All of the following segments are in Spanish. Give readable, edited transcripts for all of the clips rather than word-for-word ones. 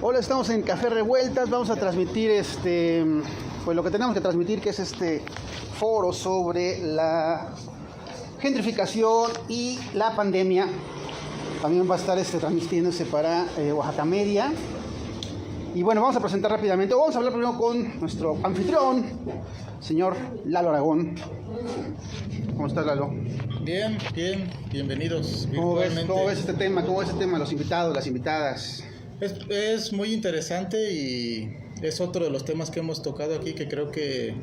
Hola, estamos en Café Revueltas, vamos a transmitir pues lo que tenemos que transmitir, que es este foro sobre la gentrificación y la pandemia. También va a estar transmitiéndose para Oaxaca Media. Y bueno, vamos a presentar rápidamente, vamos a hablar primero con nuestro anfitrión, señor Lalo Aragón. ¿Cómo estás, Lalo? Bien, bienvenidos virtualmente. ¿Cómo ves este tema? ¿Cómo ves este tema? Los invitados, las invitadas. Es muy interesante y es otro de los temas que hemos tocado aquí que creo que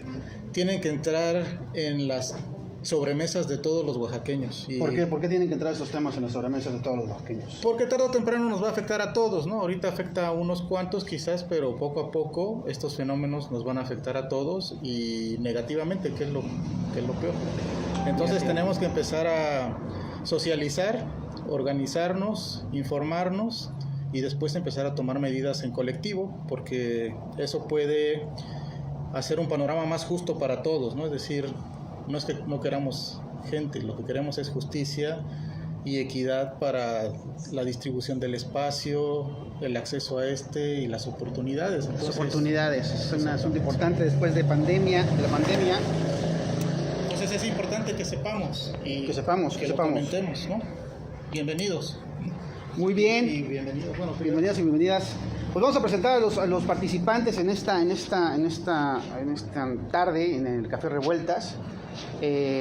tienen que entrar en las sobremesas de todos los oaxaqueños. ¿Por qué? ¿Por qué tienen que entrar esos temas en las sobremesas de todos los oaxaqueños? Porque tarde o temprano nos va a afectar a todos, ¿no? Ahorita afecta a unos cuantos quizás, pero poco a poco estos fenómenos nos van a afectar a todos y negativamente, que es lo peor. Entonces tenemos que empezar a socializar, organizarnos, informarnos y después empezar a tomar medidas en colectivo, porque eso puede hacer un panorama más justo para todos, ¿no? Es decir, no es que no queramos gente, lo que queremos es justicia y equidad para la distribución del espacio, el acceso a y las oportunidades. Entonces, las oportunidades es un asunto importante después de la pandemia. Entonces es importante que sepamos y que lo comentemos, ¿no? Bienvenidos. Muy bien. Y bienvenidos. Bueno, bienvenidas y bienvenidas. Pues vamos a presentar a los participantes en esta tarde en el Café Revueltas.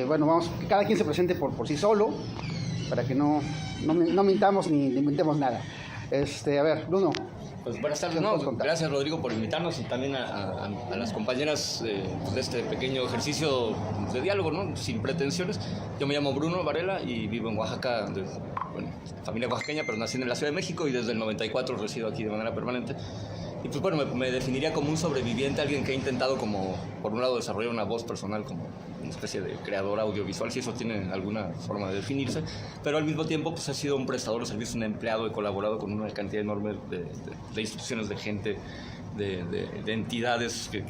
Bueno, vamos, que cada quien se presente por sí solo, para que no mintamos ni inventemos nada. A ver, Bruno. Pues buenas tardes, gracias Rodrigo por invitarnos y también a las compañeras de este pequeño ejercicio de diálogo, ¿no? Sin pretensiones. Yo me llamo Bruno Varela y vivo en Oaxaca, familia oaxaqueña, pero nací en la Ciudad de México y desde el 94 resido aquí de manera permanente. Y pues bueno, me definiría como un sobreviviente, alguien que ha intentado como, por un lado, desarrollar una voz personal como una especie de creador audiovisual, si eso tiene alguna forma de definirse, pero al mismo tiempo pues he sido un prestador de servicios, un empleado, he colaborado con una cantidad enorme de instituciones, de gente, de entidades que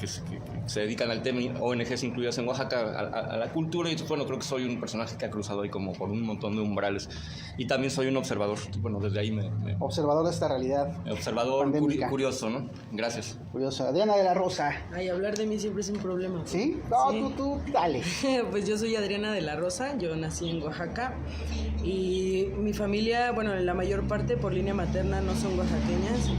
se dedican al tema, ONGs incluidas en Oaxaca, a la cultura, y bueno, creo que soy un personaje que ha cruzado ahí como por un montón de umbrales, y también soy un observador, bueno, desde ahí observador de esta realidad. Observador curioso, ¿no? Gracias. Curioso. Adriana de la Rosa. Ay, hablar de mí siempre es un problema. ¿Sí? No, sí. Tú, dale. Pues yo soy Adriana de la Rosa, yo nací en Oaxaca y mi familia, bueno, la mayor parte por línea materna no son oaxaqueñas,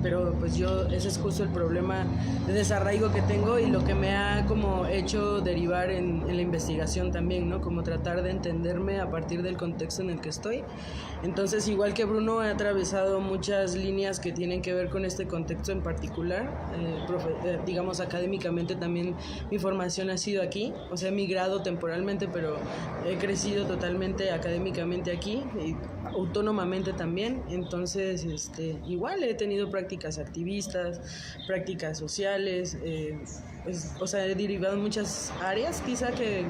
pero pues ese es justo el problema de desarraigo que tengo y lo que me ha como hecho derivar en la investigación también, ¿no? Como tratar de entenderme a partir del contexto en el que estoy. Entonces, igual que Bruno, he atravesado muchas líneas que tienen que ver con este contexto en particular. Digamos, académicamente también mi formación ha sido aquí, o sea, he migrado temporalmente, pero he crecido totalmente académicamente aquí, y autónomamente también. Entonces, igual he tenido prácticas activistas, prácticas sociales, o sea, he derivado en muchas áreas quizá que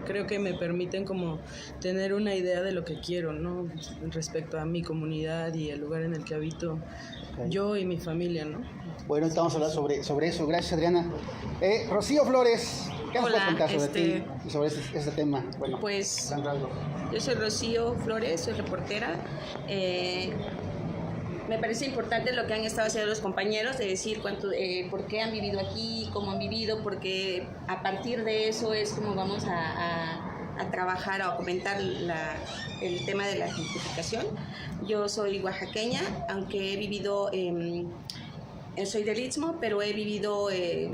creo que me permiten como tener una idea de lo que quiero, ¿no? Respecto a mi comunidad y el lugar en el que habito, okay, yo y mi familia, ¿no? Bueno, ahorita vamos a hablar sobre eso. Gracias, Adriana. Rocío Flores, ¿qué nos puedes contar sobre ti y sobre este tema? Bueno, pues yo soy Rocío Flores, soy reportera. Me parece importante lo que han estado haciendo los compañeros, de decir por qué han vivido aquí, cómo han vivido, porque a partir de eso es como vamos a trabajar o a comentar el tema de la gentrificación. Yo soy oaxaqueña, aunque he vivido soy del Istmo, pero he vivido en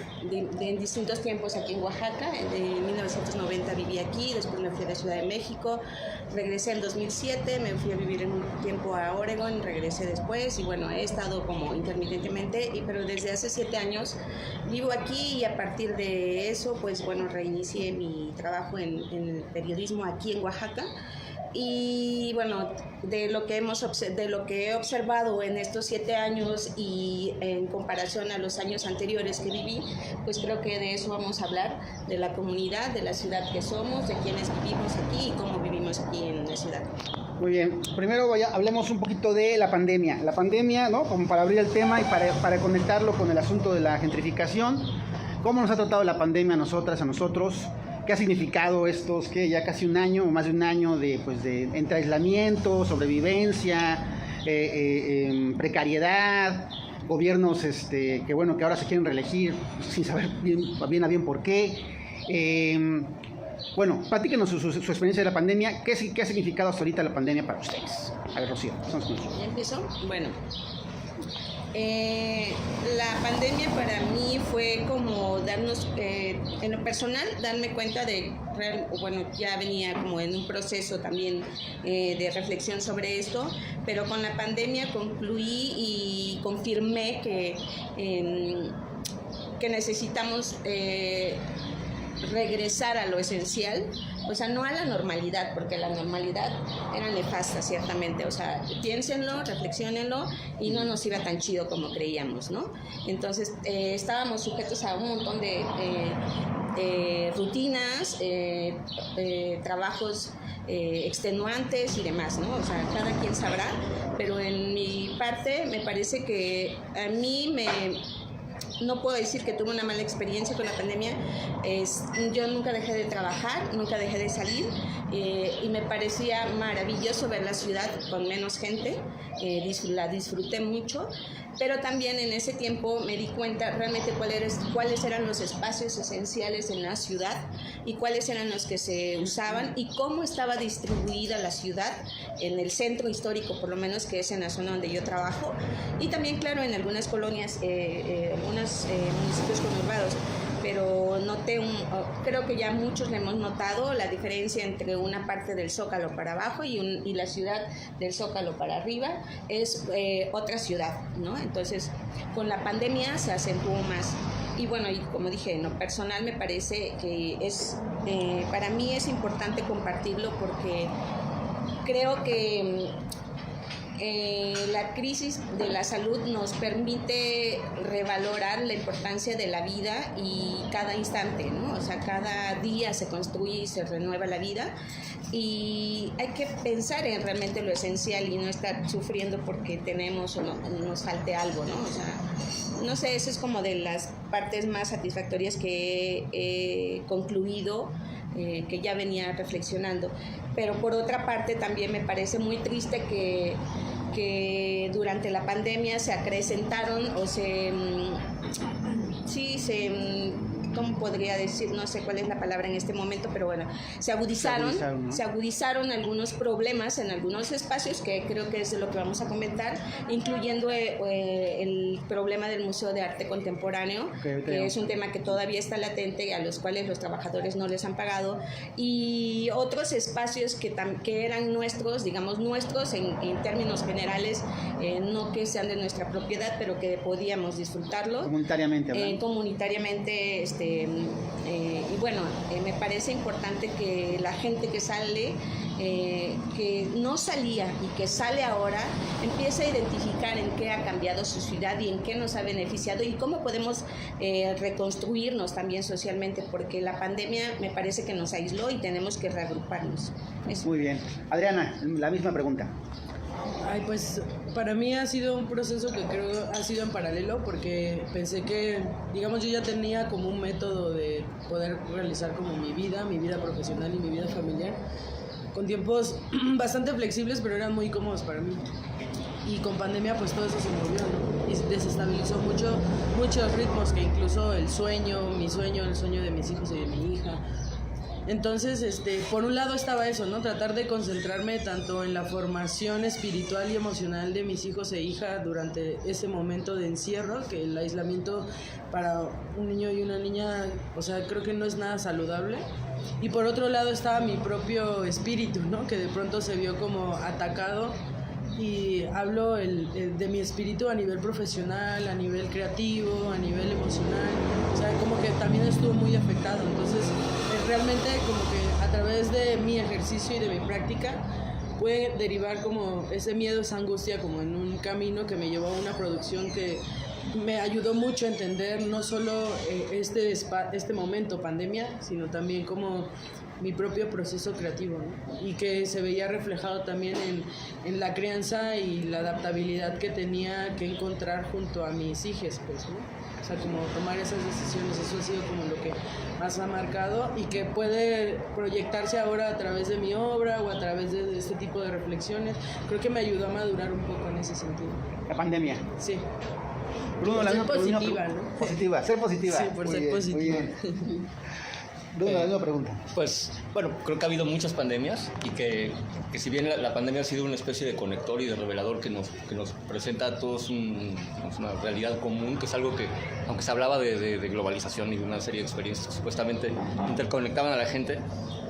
distintos tiempos aquí en Oaxaca. En 1990 viví aquí, después me fui a la Ciudad de México, regresé en 2007, me fui a vivir un tiempo a Oregon, regresé después y bueno, he estado como intermitentemente, pero desde hace 7 años vivo aquí y a partir de eso, pues bueno, reinicié mi trabajo en el periodismo aquí en Oaxaca. Y bueno, de lo que he observado en estos 7 años y en comparación a los años anteriores que viví, pues creo que de eso vamos a hablar, de la comunidad, de la ciudad que somos, de quienes vivimos aquí y cómo vivimos aquí en la ciudad. Muy bien, primero hablemos un poquito de la pandemia. La pandemia, ¿no? Como para abrir el tema y para conectarlo con el asunto de la gentrificación. ¿Cómo nos ha tratado la pandemia a nosotras, a nosotros? ¿Qué ha significado estos, ya casi un año o más de un año de entre aislamiento, sobrevivencia, precariedad, gobiernos que bueno, que ahora se quieren reelegir sin saber bien por qué. Bueno, platíquenos su experiencia de la pandemia. ¿Qué ha significado hasta ahorita la pandemia para ustedes? A ver, Rocío, estamos con nosotros. ¿Ya empezó? Bueno. La pandemia para mí fue como darnos, en lo personal, darme cuenta de, bueno, ya venía como en un proceso también de reflexión sobre esto, pero con la pandemia concluí y confirmé que necesitamos regresar a lo esencial, o sea, no a la normalidad, porque la normalidad era nefasta, ciertamente, o sea, piénsenlo, reflexiónenlo, y no nos iba tan chido como creíamos, ¿no? Entonces, estábamos sujetos a un montón de rutinas, trabajos extenuantes y demás, ¿no? O sea, cada quien sabrá, pero en mi parte me parece que a mí no puedo decir que tuve una mala experiencia con la pandemia. Yo nunca dejé de trabajar, nunca dejé de salir, y me parecía maravilloso ver la ciudad con menos gente. La disfruté mucho, pero también en ese tiempo me di cuenta realmente cuáles eran los espacios esenciales en la ciudad y cuáles eran los que se usaban y cómo estaba distribuida la ciudad en el centro histórico, por lo menos, que es en la zona donde yo trabajo, y también, claro, en algunas colonias, algunos municipios conurbados. Pero creo que ya muchos le hemos notado la diferencia entre una parte del Zócalo para abajo y la ciudad del Zócalo para arriba es otra ciudad, ¿no? Entonces, con la pandemia se acentuó más. Y bueno, y como dije, en lo personal me parece que para mí es importante compartirlo, porque creo que la crisis de la salud nos permite revalorar la importancia de la vida y cada instante, ¿no? O sea, cada día se construye y se renueva la vida, y hay que pensar en realmente lo esencial y no estar sufriendo porque tenemos o nos falte algo, ¿no? O sea, no sé, eso es como de las partes más satisfactorias que he concluido, que ya venía reflexionando. Pero por otra parte también me parece muy triste que durante la pandemia se acrecentaron o ¿cómo podría decir? No sé cuál es la palabra en este momento, pero bueno, se agudizaron algunos problemas en algunos espacios, que creo que es de lo que vamos a comentar, incluyendo el problema del Museo de Arte Contemporáneo, que es un tema que todavía está latente y a los cuales los trabajadores no les han pagado, y otros espacios que eran nuestros, digamos nuestros en términos generales, no que sean de nuestra propiedad, pero que podíamos disfrutarlo comunitariamente, y bueno, me parece importante que la gente que sale, que no salía y que sale ahora, empiece a identificar en qué ha cambiado su ciudad y en qué nos ha beneficiado y cómo podemos reconstruirnos también socialmente, porque la pandemia me parece que nos aisló y tenemos que reagruparnos. Eso. Muy bien. Adriana, la misma pregunta. Ay, pues para mí ha sido un proceso que creo ha sido en paralelo, porque pensé que, digamos, yo ya tenía como un método de poder realizar como mi vida profesional y mi vida familiar, con tiempos bastante flexibles, pero eran muy cómodos para mí. Y con pandemia pues todo eso se movió, ¿no? Y desestabilizó muchos ritmos, que incluso el sueño de mis hijos y de mi hija. Entonces, por un lado estaba eso, ¿no? Tratar de concentrarme tanto en la formación espiritual y emocional de mis hijos e hija durante ese momento de encierro, que el aislamiento para un niño y una niña, o sea, creo que no es nada saludable. Y por otro lado estaba mi propio espíritu, ¿no? Que de pronto se vio como atacado. Y hablo de mi espíritu a nivel profesional, a nivel creativo, a nivel emocional, o sea, como que también estuvo muy afectado. Entonces, realmente como que a través de mi ejercicio y de mi práctica puede derivar como ese miedo, esa angustia, como en un camino que me llevó a una producción que me ayudó mucho a entender no solo este momento pandemia, sino también como mi propio proceso creativo, ¿no? Y que se veía reflejado también en la crianza y la adaptabilidad que tenía que encontrar junto a mis hijas, pues, ¿no? sea, como tomar esas decisiones, eso ha sido como lo que más ha marcado y que puede proyectarse ahora a través de mi obra o a través de este tipo de reflexiones. Creo que me ayudó a madurar un poco en ese sentido. La pandemia. Sí. Bruno, Ser misma positiva, ¿no? Positiva, ser positiva. Sí, por Muy ser bien, positiva. muy bien. Bruno, la misma pregunta. Pues bueno, creo que ha habido muchas pandemias y que si bien la pandemia ha sido una especie de conector y de revelador que nos presenta a todos una realidad común, que es algo que, aunque se hablaba de globalización y de una serie de experiencias que supuestamente interconectaban a la gente,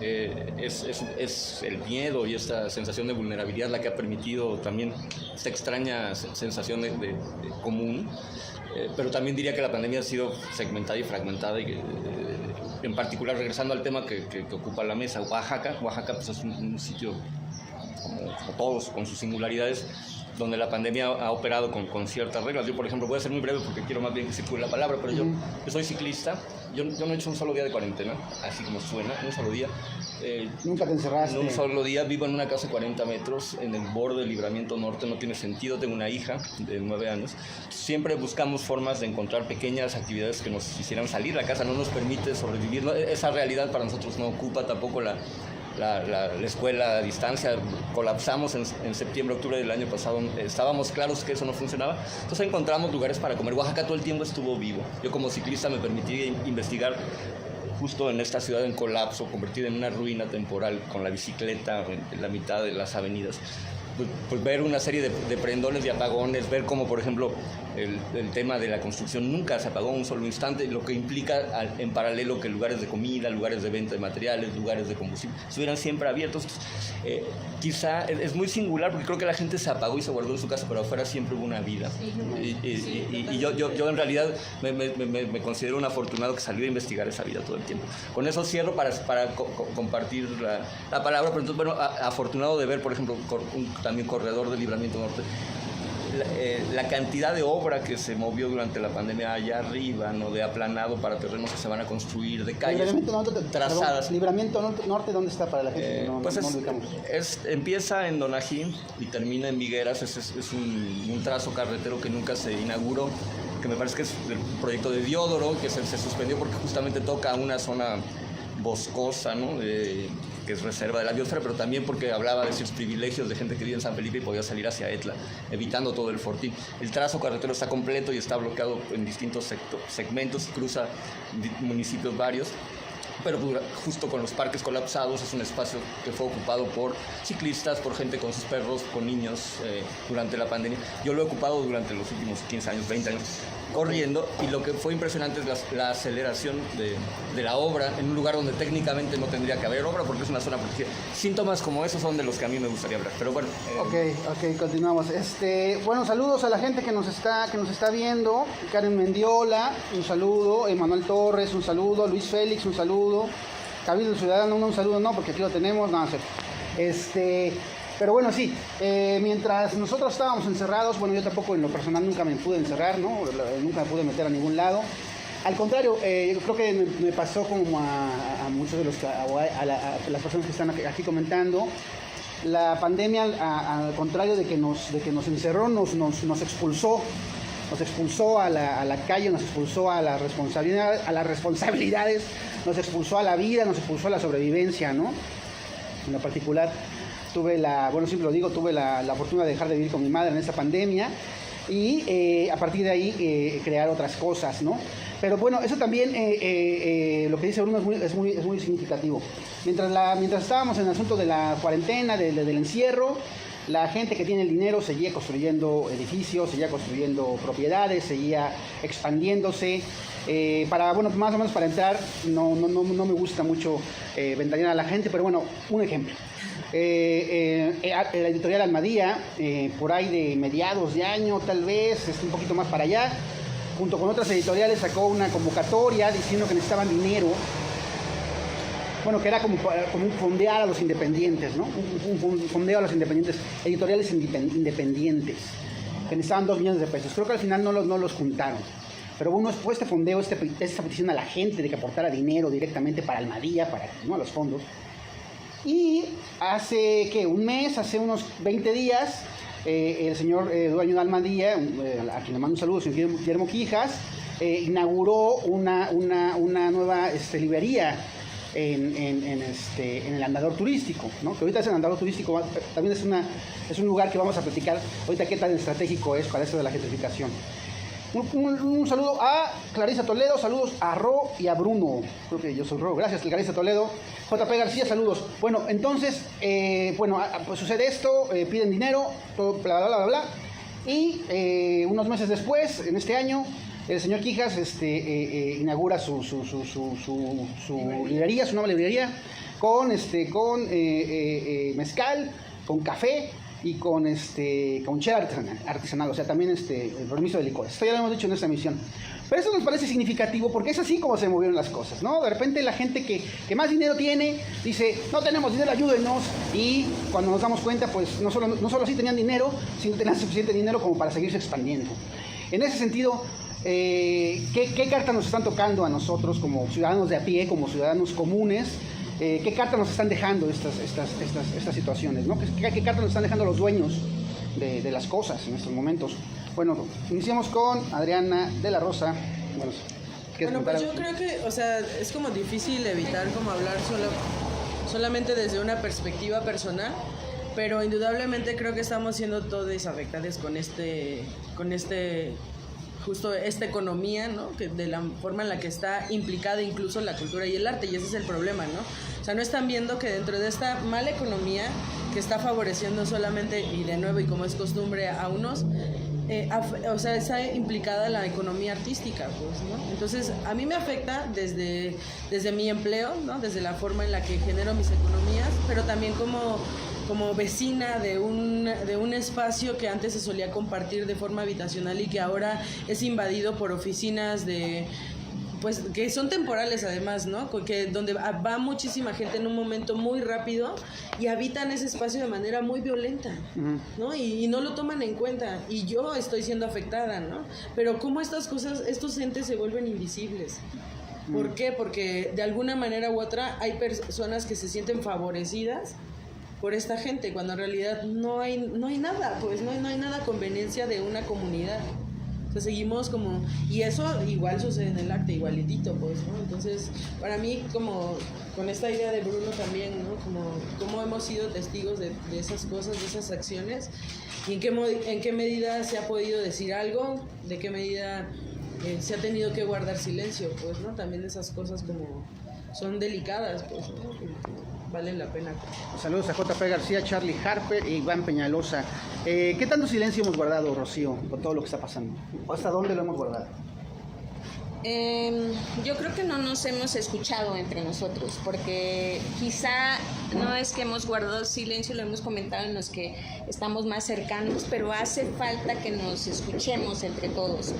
es el miedo y esta sensación de vulnerabilidad la que ha permitido también esta extraña sensación de común. Pero también diría que la pandemia ha sido segmentada y fragmentada y en particular, regresando al tema que ocupa la mesa, Oaxaca pues es un sitio como todos, con sus singularidades, donde la pandemia ha operado con ciertas reglas. Yo, por ejemplo, voy a ser muy breve porque quiero más bien que circule la palabra, pero yo soy ciclista, yo no he hecho un solo día de cuarentena, así como suena, un solo día. Nunca te encerraste. Un solo día, vivo en una casa de 40 metros en el borde del Libramiento Norte, no tiene sentido, tengo una hija de 9 años. Siempre buscamos formas de encontrar pequeñas actividades que nos hicieran salir. La casa no nos permite sobrevivir, esa realidad para nosotros no ocupa tampoco la escuela a distancia. Colapsamos en septiembre, octubre del año pasado, estábamos claros que eso no funcionaba, entonces encontramos lugares para comer. Oaxaca todo el tiempo estuvo vivo. Yo como ciclista me permití investigar justo en esta ciudad en colapso, convertida en una ruina temporal, con la bicicleta en la mitad de las avenidas. Pues ver una serie de prendones y apagones, ver cómo, por ejemplo, el tema de la construcción nunca se apagó un solo instante, lo que implica en paralelo que lugares de comida, lugares de venta de materiales, lugares de combustible estuvieran siempre abiertos. Quizá es muy singular porque creo que la gente se apagó y se guardó en su casa, pero afuera siempre hubo una vida. Y yo en realidad me considero un afortunado que salió a investigar esa vida todo el tiempo. Con eso cierro para compartir la palabra, pero entonces, bueno, afortunado de ver, por ejemplo, también corredor del Libramiento Norte, la cantidad de obra que se movió durante la pandemia allá arriba, ¿no? De aplanado para terrenos que se van a construir, de calles trazadas. Libramiento Norte, ¿dónde está para la gente? No lo ubicamos. Empieza en Donajín y termina en Vigueras. Es un trazo carretero que nunca se inauguró, que me parece que es el proyecto de Diodoro, que se suspendió porque justamente toca una zona boscosa, ¿no? Que es reserva de la biosfera, pero también porque hablaba de sus privilegios de gente que vive en San Felipe y podía salir hacia Etla, evitando todo el fortín. El trazo carretero está completo y está bloqueado en distintos segmentos, cruza municipios varios, pero justo con los parques colapsados es un espacio que fue ocupado por ciclistas, por gente con sus perros, con niños durante la pandemia. Yo lo he ocupado durante los últimos 15 años, 20 años, corriendo, y lo que fue impresionante es la aceleración de la obra en un lugar donde técnicamente no tendría que haber obra porque es una zona protegida. Síntomas como esos son de los que a mí me gustaría hablar, pero bueno. Ok, continuamos. Bueno, saludos a la gente que nos está viendo. Karen Mendiola, un saludo. Emanuel Torres, un saludo. Luis Félix, un saludo. Cabildo Ciudadano, un saludo no, porque aquí lo tenemos. No, pero bueno, sí, mientras nosotros estábamos encerrados, bueno, yo tampoco en lo personal nunca me pude encerrar, ¿no? Nunca me pude meter a ningún lado. Al contrario, yo creo que me pasó como a muchos de a las personas que están aquí comentando. La pandemia, al contrario de que nos encerró, nos expulsó. Nos expulsó a la calle, nos expulsó a las responsabilidades, nos expulsó a la vida, nos expulsó a la sobrevivencia, ¿no? En lo particular, tuve la fortuna de dejar de vivir con mi madre en esta pandemia y a partir de ahí crear otras cosas, ¿no? Pero bueno, eso también, lo que dice Bruno es muy significativo. Mientras estábamos en el asunto de la cuarentena, del encierro, la gente que tiene el dinero seguía construyendo edificios, seguía construyendo propiedades, seguía expandiéndose. Más o menos para entrar, no me gusta mucho ventanear a la gente, pero bueno, un ejemplo. La editorial Almadía, por ahí de mediados de año, tal vez, un poquito más para allá, junto con otras editoriales sacó una convocatoria diciendo que necesitaban dinero. Bueno, que era como un fondear a los independientes, ¿no? Un fondeo a los independientes, editoriales independientes, que necesitaban 2 millones de pesos. Creo que al final no los juntaron. Pero bueno, después este fondeo, esta petición a la gente de que aportara dinero directamente para Almadía, para los fondos. Y hace, un mes, hace unos 20 días, el señor dueño de Almadía, a quien le mando un saludo, el señor Guillermo Quijas, inauguró una nueva librería en el andador turístico, ¿no? Que ahorita es el andador turístico, también es un lugar que vamos a platicar ahorita qué tan estratégico es para eso de la gentrificación. Un saludo a Clarisa Toledo, saludos a Ro y a Bruno, creo que yo soy Ro, gracias Clarisa Toledo. JP García, saludos. Bueno, entonces, pues sucede esto, piden dinero, todo bla bla bla bla, y unos meses después, en este año, el señor Quijas inaugura su librería, su nueva librería, con mezcal, con café y con chela artesanal, o sea, también el permiso de licores. Esto ya lo hemos dicho en esta emisión. Pero eso nos parece significativo porque es así como se movieron las cosas, ¿no? De repente la gente que más dinero tiene dice, no tenemos dinero, ayúdenos. Y cuando nos damos cuenta, pues no solo sí tenían dinero, sino tenían suficiente dinero como para seguirse expandiendo. En ese sentido, ¿qué cartas nos están tocando a nosotros como ciudadanos de a pie, como ciudadanos comunes? ¿Qué cartas nos están dejando estas situaciones, ¿no? ¿Qué cartas nos están dejando los dueños de las cosas en estos momentos? Bueno, iniciamos con Adriana de la Rosa. Bueno, pues yo creo que, o sea, es como difícil evitar como hablar solamente desde una perspectiva personal, pero indudablemente creo que estamos siendo todos afectados con justo esta economía, ¿no? Que de la forma en la que está implicada incluso la cultura y el arte, y ese es el problema, ¿no? O sea, no están viendo que dentro de esta mala economía que está favoreciendo solamente, y de nuevo, y como es costumbre, a unos, o sea, está implicada la economía artística, pues, ¿no? Entonces, a mí me afecta desde mi empleo, ¿no? Desde la forma en la que genero mis economías, pero también como vecina de un espacio que antes se solía compartir de forma habitacional y que ahora es invadido por oficinas pues que son temporales además, ¿no? Donde va muchísima gente en un momento muy rápido y habitan ese espacio de manera muy violenta, ¿no? Y no lo toman en cuenta, y yo estoy siendo afectada, ¿no? Pero cómo estas cosas, estos entes se vuelven invisibles. ¿Por qué? Porque de alguna manera u otra hay personas que se sienten favorecidas por esta gente, cuando en realidad no hay nada, pues no hay nada a conveniencia de una comunidad. O sea, seguimos como, y eso igual sucede en el arte, igualitito, pues, ¿no? Entonces, para mí, como con esta idea de Bruno también, ¿no? Como hemos sido testigos de esas cosas, de esas acciones, y en qué medida se ha podido decir algo, de qué medida se ha tenido que guardar silencio, pues, ¿no? También esas cosas como son delicadas, pues, ¿no? Valen la pena. Saludos a JP García, Charlie Harper e Iván Peñalosa. ¿Qué tanto silencio hemos guardado, Rocío, con todo lo que está pasando? ¿Hasta dónde lo hemos guardado? Yo creo que no nos hemos escuchado entre nosotros, porque quizá no es que hemos guardado silencio, lo hemos comentado en los que estamos más cercanos, pero hace falta que nos escuchemos entre todos,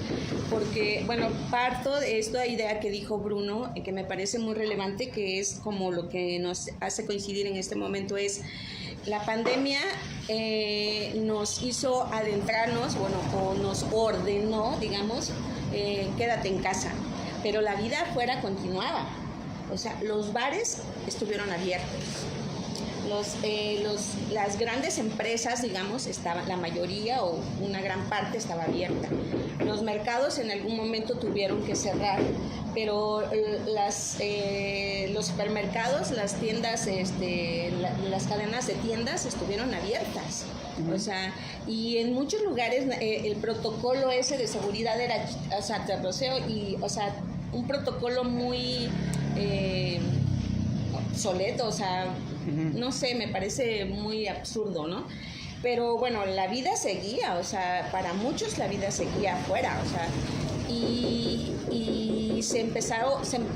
porque, bueno, parto de esta idea que dijo Bruno, que me parece muy relevante, que es como lo que nos hace coincidir en este momento, es la pandemia nos hizo adentrarnos, bueno, o nos ordenó, digamos, quédate en casa, pero la vida afuera continuaba. O sea, los bares estuvieron abiertos, las grandes empresas, digamos, la mayoría o una gran parte estaba abierta. Los mercados en algún momento tuvieron que cerrar, pero los supermercados, las tiendas, las cadenas de tiendas estuvieron abiertas. O sea, y en muchos lugares el protocolo ese de seguridad era, o sea, terroceo y, o sea, un protocolo muy obsoleto, o sea, no sé, me parece muy absurdo, ¿no? Pero bueno, la vida seguía, o sea, para muchos la vida seguía afuera, o sea, y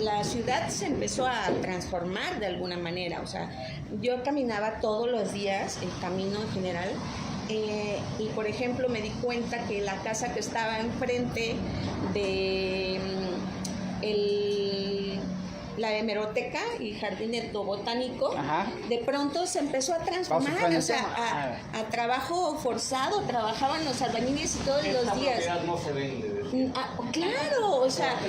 la ciudad se empezó a transformar de alguna manera, o sea, yo caminaba todos los días, el camino en general, y por ejemplo me di cuenta que la casa que estaba enfrente de la hemeroteca y jardín botánico, de pronto se empezó a transformar, o sea, a trabajo forzado, trabajaban los albañiles todos los días. No se vende. Claro, o sea,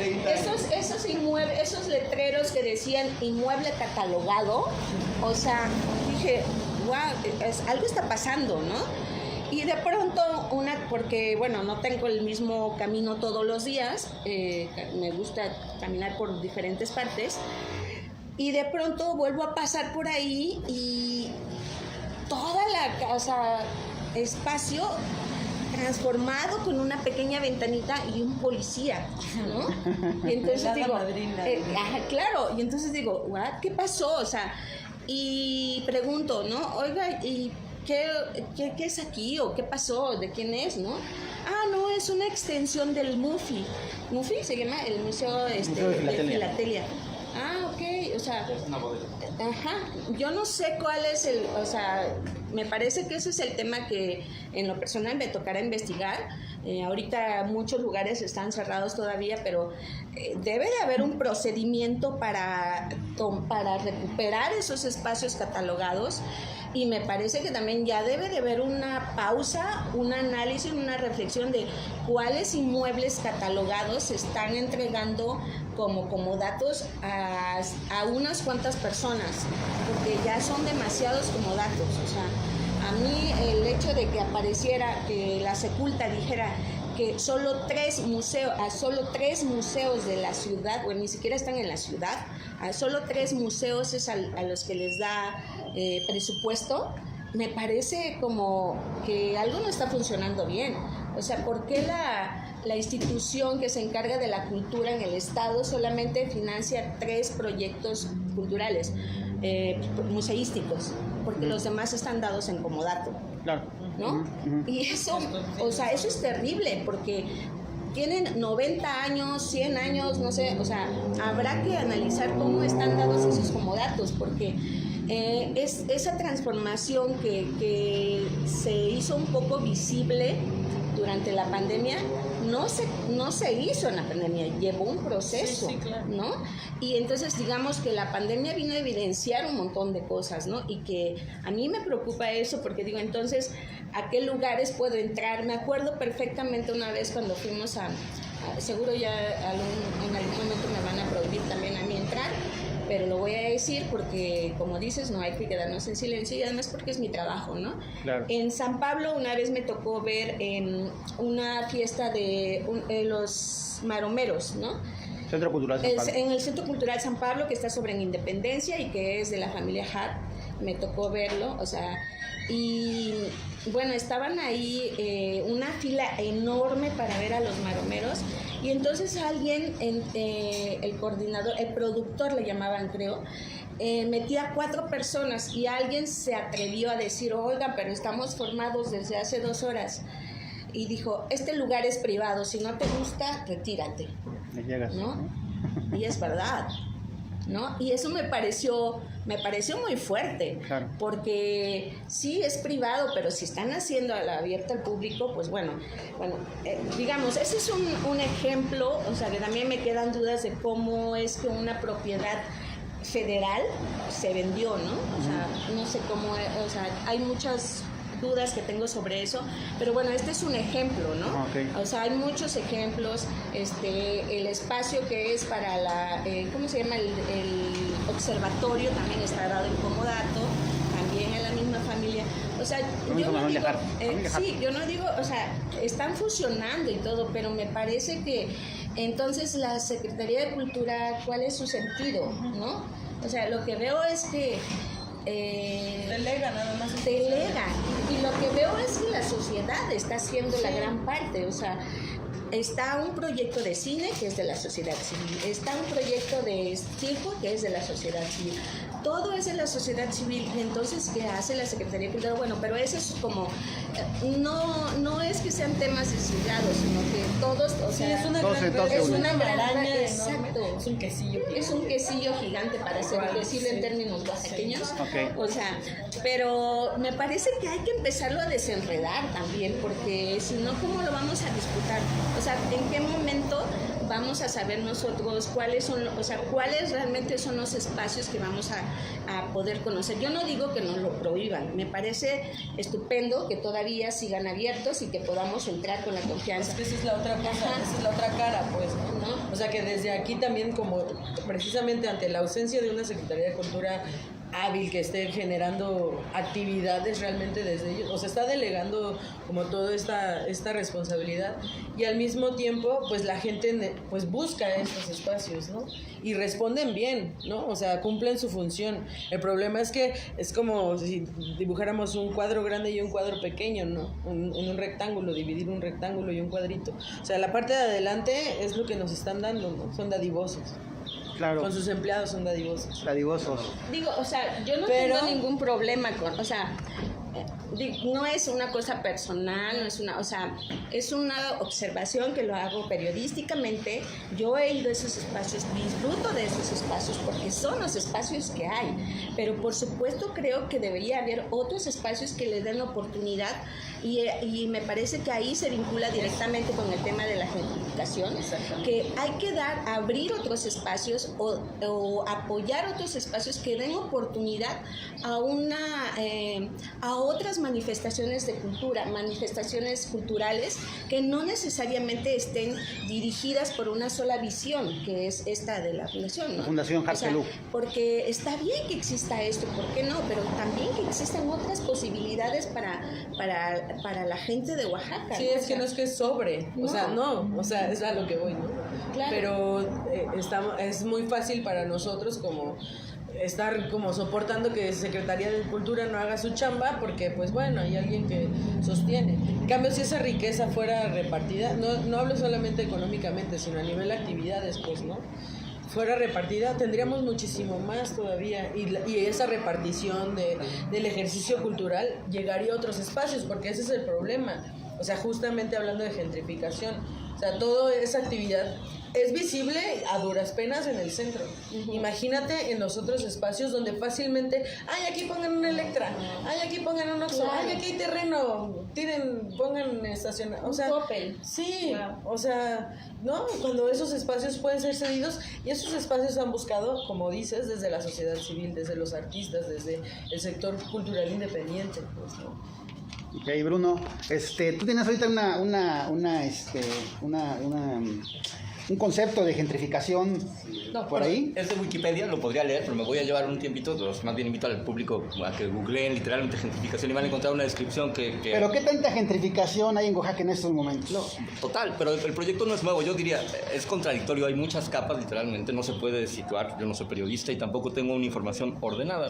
esos letreros que decían inmueble catalogado, o sea, dije, wow, algo está pasando, ¿no? Y de pronto, porque bueno, no tengo el mismo camino todos los días, me gusta caminar por diferentes partes, y de pronto vuelvo a pasar por ahí y toda la casa, espacio transformado con una pequeña ventanita y un policía, ¿no? Y entonces digo, claro, y entonces digo, ¿qué pasó? O sea, y pregunto, ¿no? Oiga, ¿y qué es aquí? ¿O qué pasó? ¿De quién es? ¿No? No, es una extensión del MUFI. ¿MUFI se llama? El Museo, de Filatelia. Ok, o sea, yo no sé cuál es o sea, me parece que ese es el tema que en lo personal me tocará investigar. Ahorita muchos lugares están cerrados todavía, pero debe de haber un procedimiento para recuperar esos espacios catalogados, y me parece que también ya debe de haber una pausa, un análisis, una reflexión de cuáles inmuebles catalogados se están entregando como datos a unas cuantas personas, porque ya son demasiados como datos. O sea, a mí el hecho de que apareciera, que la Seculta dijera que solo tres museos de la ciudad, o ni siquiera están en la ciudad, a solo 3 museos es a los que les da presupuesto, me parece como que algo no está funcionando bien. O sea, ¿por qué la institución que se encarga de la cultura en el Estado solamente financia 3 proyectos culturales, museísticos? Porque los demás están dados en comodato. Claro. ¿No? Y eso, o sea, eso es terrible, porque tienen 90 años, 100 años, no sé, o sea, habrá que analizar cómo están dados esos comodatos, porque es esa transformación que se hizo un poco visible durante la pandemia, no se hizo en la pandemia, llevó un proceso, sí, claro, ¿no? Y entonces digamos que la pandemia vino a evidenciar un montón de cosas, ¿no? Y que a mí me preocupa eso, porque digo, entonces, ¿a qué lugares puedo entrar? Me acuerdo perfectamente una vez cuando fuimos seguro ya en algún momento me van a prohibir también a mí entrar, pero lo voy a decir porque, como dices, no hay que quedarnos en silencio, y además porque es mi trabajo, ¿no? Claro. En San Pablo una vez me tocó ver una fiesta de los maromeros, ¿no? Centro Cultural San Pablo. En el Centro Cultural San Pablo, que está sobre Independencia y que es de la familia Hart, me tocó verlo, o sea, y bueno, estaban ahí una fila enorme para ver a los maromeros, y entonces alguien, el coordinador, el productor le llamaban, creo, metía 4 personas, y alguien se atrevió a decir, oiga, pero estamos formados desde hace 2 horas, y dijo, este lugar es privado, si no te gusta, retírate. Le llegas, ¿no? Y es verdad, ¿no? Y eso me pareció muy fuerte, claro, porque sí es privado, pero si están haciendo abierto al público, pues bueno, digamos, ese es un ejemplo, o sea, que también me quedan dudas de cómo es que una propiedad federal se vendió, ¿no? O sea, no sé cómo, o sea, hay muchas dudas que tengo sobre eso, pero bueno, este es un ejemplo, ¿no? Okay. O sea, hay muchos ejemplos, el espacio que es para ¿cómo se llama? El observatorio también está dado en comodato, también en la misma familia, o sea, yo no digo, o sea, están fusionando y todo, pero me parece que entonces la Secretaría de Cultura, ¿cuál es su sentido, no? O sea, lo que veo es que delega nada más. Delega. Y lo que veo es que la sociedad está haciendo la gran parte. O sea, está un proyecto de cine que es de la sociedad civil. Está un proyecto de circo que es de la sociedad civil. Todo es de la sociedad civil. Y entonces, ¿qué hace la Secretaría de Cultura? Bueno, pero eso es como... No es que sean temas desligados, sino que todos... O sea, es una maraña. Exacto. Es un quesillo. Es un quesillo gigante, para decirlo en términos oaxaqueños. Okay. O sea, pero me parece que hay que empezarlo a desenredar también, porque si no, ¿cómo lo vamos a disputar? O sea, ¿en qué momento vamos a saber nosotros cuáles realmente son los espacios que vamos a poder conocer? Yo no digo que nos lo prohíban, me parece estupendo que todavía sigan abiertos y que podamos entrar con la confianza. Es que esa es la otra cosa, esa es la otra cara, pues, ¿no? O sea, que desde aquí también, como precisamente ante la ausencia de una Secretaría de Cultura hábil que esté generando actividades realmente desde ellos, o sea, está delegando como toda esta responsabilidad, y al mismo tiempo pues la gente pues busca estos espacios, ¿no? Y responden bien, ¿no? O sea, cumplen su función. El problema es que es como si dibujáramos un cuadro grande y un cuadro pequeño, ¿no? En un rectángulo, dividir un rectángulo y un cuadrito. O sea, la parte de adelante es lo que nos están dando, ¿no? Son dadivosos. Claro. Con sus empleados son dadivosos. Dadivosos. Digo, o sea, yo no Pero- tengo ningún problema con, o sea, no es una cosa personal, no es una, o sea, es una observación que lo hago periodísticamente. Yo he ido a esos espacios, disfruto de esos espacios porque son los espacios que hay, pero por supuesto creo que debería haber otros espacios que le den oportunidad y me parece que ahí se vincula directamente con el tema de la gentrificación, que hay que abrir otros espacios o apoyar otros espacios que den oportunidad a otras manifestaciones de cultura, manifestaciones culturales que no necesariamente estén dirigidas por una sola visión, que es esta de la fundación, ¿no? La Fundación Hartelú. Porque está bien que exista esto, ¿por qué no? Pero también que existan otras posibilidades para la gente de Oaxaca. Sí, ¿no? es que no es que sobre, o sea, no, o sea, es a lo que voy, ¿no? Claro. Pero es muy fácil para nosotros como estar como soportando que Secretaría de Cultura no haga su chamba porque pues bueno, hay alguien que sostiene. En cambio, si esa riqueza fuera repartida, no hablo solamente económicamente, sino a nivel de actividades, pues, ¿no? Fuera repartida, tendríamos muchísimo más todavía, y esa repartición del ejercicio cultural llegaría a otros espacios, porque ese es el problema. O sea, justamente hablando de gentrificación, o sea, toda esa actividad es visible a duras penas en el centro. Imagínate en los otros espacios donde fácilmente, ay, aquí pongan un Electra, ay, aquí pongan un Oxxo, Claro. ay, aquí hay terreno, pongan estación, o sea, Coppel. sí, Claro. o sea, ¿no? Cuando esos espacios pueden ser cedidos, y esos espacios han buscado, como dices, desde la sociedad civil, desde los artistas, desde el sector cultural independiente, pues, ¿no? Ok, Bruno, tú tienes ahorita un concepto de gentrificación por bueno, ahí. Es de Wikipedia, lo podría leer, pero me voy a llevar un tiempito. Más bien invito al público a que googleen literalmente gentrificación y van a encontrar una descripción que Pero ¿qué tanta gentrificación hay en Oaxaca en estos momentos? No, total, pero el proyecto no es nuevo, yo diría, es contradictorio, hay muchas capas literalmente, no se puede situar, yo no soy periodista y tampoco tengo una información ordenada,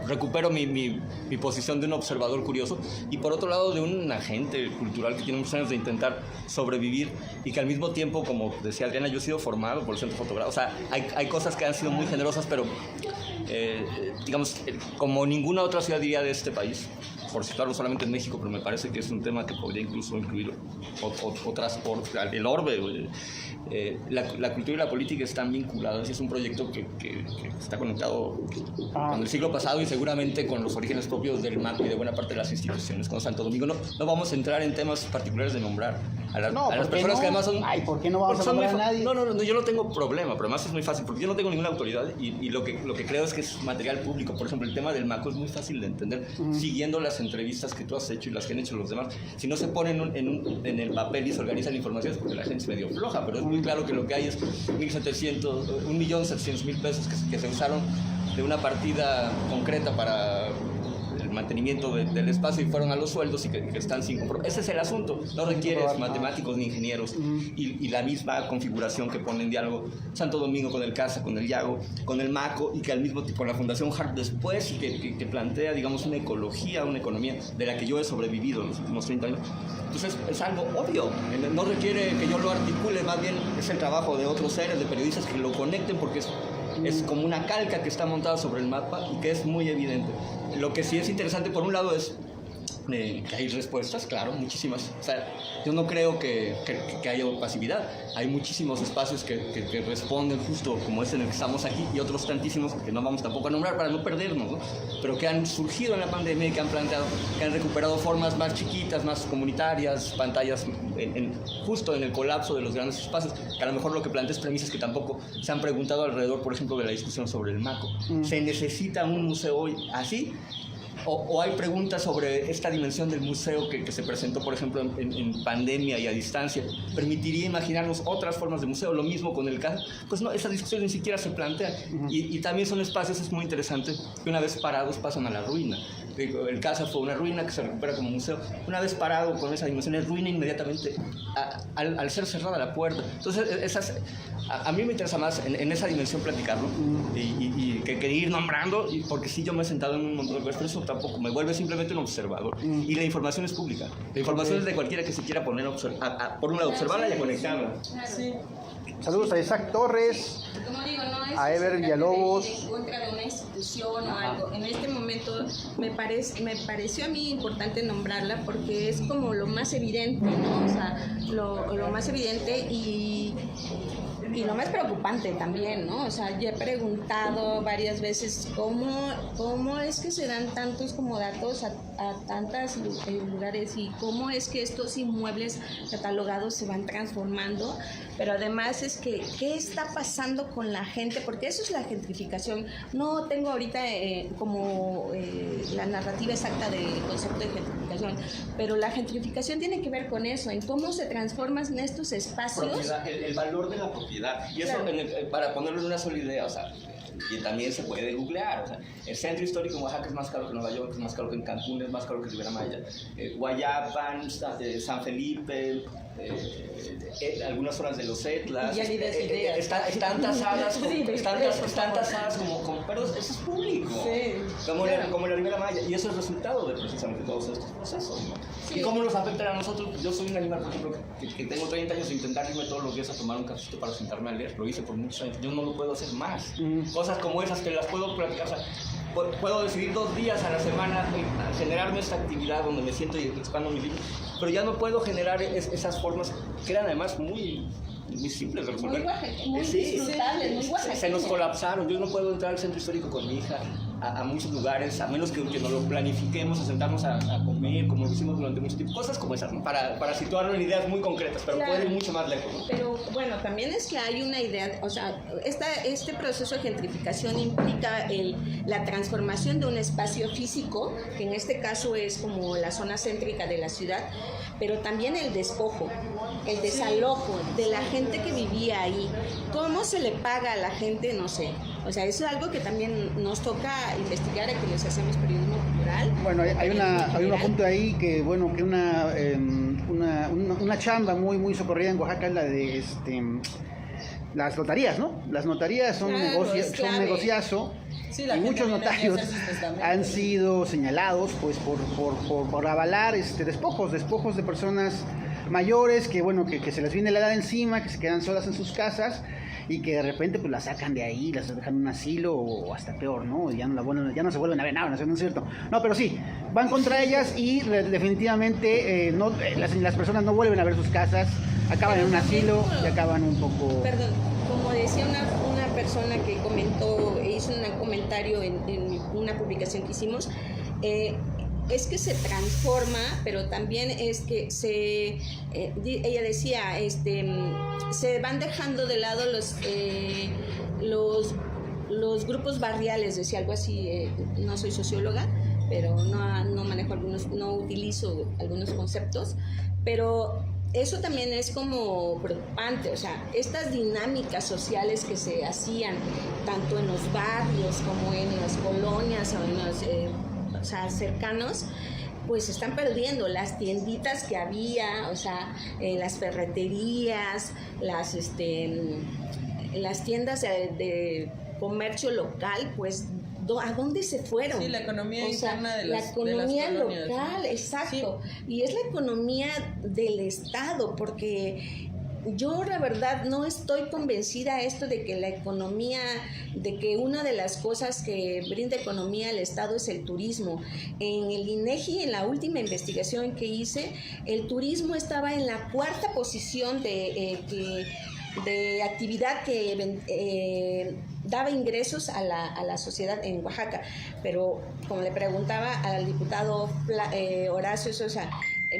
recupero mi posición de un observador curioso y por otro lado de un agente cultural que tiene muchos años de intentar sobrevivir y que al mismo tiempo, como decía Adriana, yo he sido formado por el Centro Fotográfico, o sea, hay cosas que han sido muy generosas, pero digamos, como ninguna otra ciudad diría de este país, por situarlo solamente en México, pero me parece que es un tema que podría incluso incluir otras, el orbe. La cultura y la política están vinculadas y es un proyecto que está conectado con el siglo pasado y seguramente con los orígenes propios del MAC y de buena parte de las instituciones con Santo Domingo. No vamos a entrar en temas particulares de nombrar a las personas no? que además son... Ay, ¿por qué no vamos a nombrar a nadie? No, yo no tengo problema, pero además es muy fácil, porque yo no tengo ninguna autoridad y lo que creo es que es material público. Por ejemplo, el tema del MACO es muy fácil de entender siguiendo las entrevistas que tú has hecho y las que han hecho los demás. Si no se ponen en el papel y se organiza la información es porque la gente es medio floja, pero es muy claro que lo que hay es 1.700.000 pesos que se usaron de una partida concreta para el mantenimiento del espacio y fueron a los sueldos y que están sin compromiso. Ese es el asunto. No requieres matemáticos ni ingenieros y la misma configuración que pone en diálogo Santo Domingo con el CASA, con el Yago, con el MACO y que al mismo tiempo con la Fundación Hart después y que plantea, digamos, una ecología, una economía de la que yo he sobrevivido en los últimos 30 años. Entonces es algo obvio. No requiere que yo lo articule, más bien es el trabajo de otros seres, de periodistas que lo conecten porque es como una calca que está montada sobre el mapa y que es muy evidente. Lo que sí es interesante, por un lado, es que hay respuestas, claro, muchísimas. O sea, yo no creo que haya pasividad. Hay muchísimos espacios que responden justo como es en el que estamos aquí y otros tantísimos que no vamos tampoco a nombrar para no perdernos, ¿no? Pero que han surgido en la pandemia y que han planteado, que han recuperado formas más chiquitas, más comunitarias, pantallas justo en el colapso de los grandes espacios, que a lo mejor lo que plantea es premisas que tampoco se han preguntado alrededor, por ejemplo, de la discusión sobre el MACO. ¿Se necesita un museo hoy así? o hay preguntas sobre esta dimensión del museo que se presentó, por ejemplo, en pandemia y a distancia. ¿Permitiría imaginarnos otras formas de museo? Lo mismo con el CASA. Pues no, esa discusión ni siquiera se plantea. Y también son espacios, es muy interesante, que una vez parados pasan a la ruina. El CASA fue una ruina que se recupera como museo. Una vez parado con esa dimensión, es ruina inmediatamente al ser cerrada la puerta. Entonces, a mí me interesa más en esa dimensión platicarlo y que ir nombrando, porque sí, yo me he sentado en un montón de cosas, pero eso tampoco me vuelve simplemente un observador. Y la información es pública. La información es de cualquiera que se quiera poner por un lado, observarla y a conectarla. Sí. Saludos a Isaac Torres, Como digo, no es a Ever Villalobos. en contra de una institución o algo. En este momento me pareció a mí importante nombrarla porque es como lo más evidente, ¿no? O sea, lo más evidente y lo más preocupante también, ¿no? O sea, yo he preguntado varias veces cómo es que se dan tantos como datos a tantos lugares y cómo es que estos inmuebles catalogados se van transformando, pero además es que ¿qué está pasando con la gente? Porque eso es la gentrificación. No tengo ahorita la narrativa exacta del concepto de gentrificación, pero la gentrificación tiene que ver con eso, en cómo se transforman en estos espacios. El valor de la propiedad. Y eso, claro. Para ponerlo en una sola idea, o sea, y también se puede googlear, o sea, el centro histórico en Oaxaca es más caro que Nueva York, es más caro que en Cancún, es más caro que Riviera Maya, Guayapan, San Felipe, algunas zonas de los Etlas, están tasadas como pero eso es público, sí, como la Riviera Maya, y eso es resultado de precisamente todos estos procesos, ¿no? Sí. ¿Y cómo nos afecta a nosotros? Yo soy un animal, por ejemplo, que tengo 30 años de intentar irme todos los días a tomar un cafecito para sentarme a leer, lo hice por muchos años, yo no lo puedo hacer más. Cosas como esas que las puedo platicar, o sea, puedo decidir 2 días a la semana generarme esta actividad donde me siento y expando mi vida, pero ya no puedo generar esas formas que eran además muy simples de resolver. Muy disfrutables, muy oaxaqueñas. Se nos colapsaron, yo no puedo entrar al centro histórico con mi hija a muchos lugares, a menos que nos lo planifiquemos, a sentarnos a comer, como lo hicimos durante mucho tiempo, cosas como esas, ¿no? Para situarlo en ideas muy concretas, pero claro, puede ir mucho más lejos, ¿no? Pero bueno, también es que hay una idea, o sea, este proceso de gentrificación implica la transformación de un espacio físico, que en este caso es como la zona céntrica de la ciudad, pero también el despojo, el desalojo de la gente que vivía ahí. ¿Cómo se le paga a la gente? No sé. O sea, eso es algo que también nos toca investigar a quienes hacemos periodismo cultural. Bueno, hay un apunte ahí que, bueno, que una chamba muy socorrida en Oaxaca es la de las notarías, ¿no? Las notarías son un negociazo. Sí, y muchos notarios han sido señalados pues por avalar despojos de personas mayores que bueno que se les viene la edad encima, que se quedan solas en sus casas y que de repente pues las sacan de ahí, las dejan en un asilo o hasta peor, ¿no? Ya no se vuelven a ver nada, ¿no es cierto? No, pero sí, van contra ellas y definitivamente las personas no vuelven a ver sus casas, acaban en un asilo y acaban un poco... Perdón, como decía una persona que hizo un comentario en una publicación que hicimos, es que se transforma, pero también es que ella decía, se van dejando de lado los grupos barriales, decía algo así, no soy socióloga, pero no manejo no utilizo algunos conceptos, pero eso también es como preocupante, o sea, estas dinámicas sociales que se hacían tanto en los barrios como en las colonias o en los cercanos, pues se están perdiendo. Las tienditas que había, o sea, las ferreterías, las tiendas de comercio local, pues ¿a dónde se fueron? Sí, la economía interna de las economía colonias, local, exacto. Sí. Y es la economía del Estado, porque yo la verdad no estoy convencida de que la economía, de que una de las cosas que brinda economía al Estado es el turismo. En el INEGI, en la última investigación que hice, el turismo estaba en la 4ª posición de actividad que daba ingresos a la sociedad en Oaxaca. Pero como le preguntaba al diputado Horacio Sosa,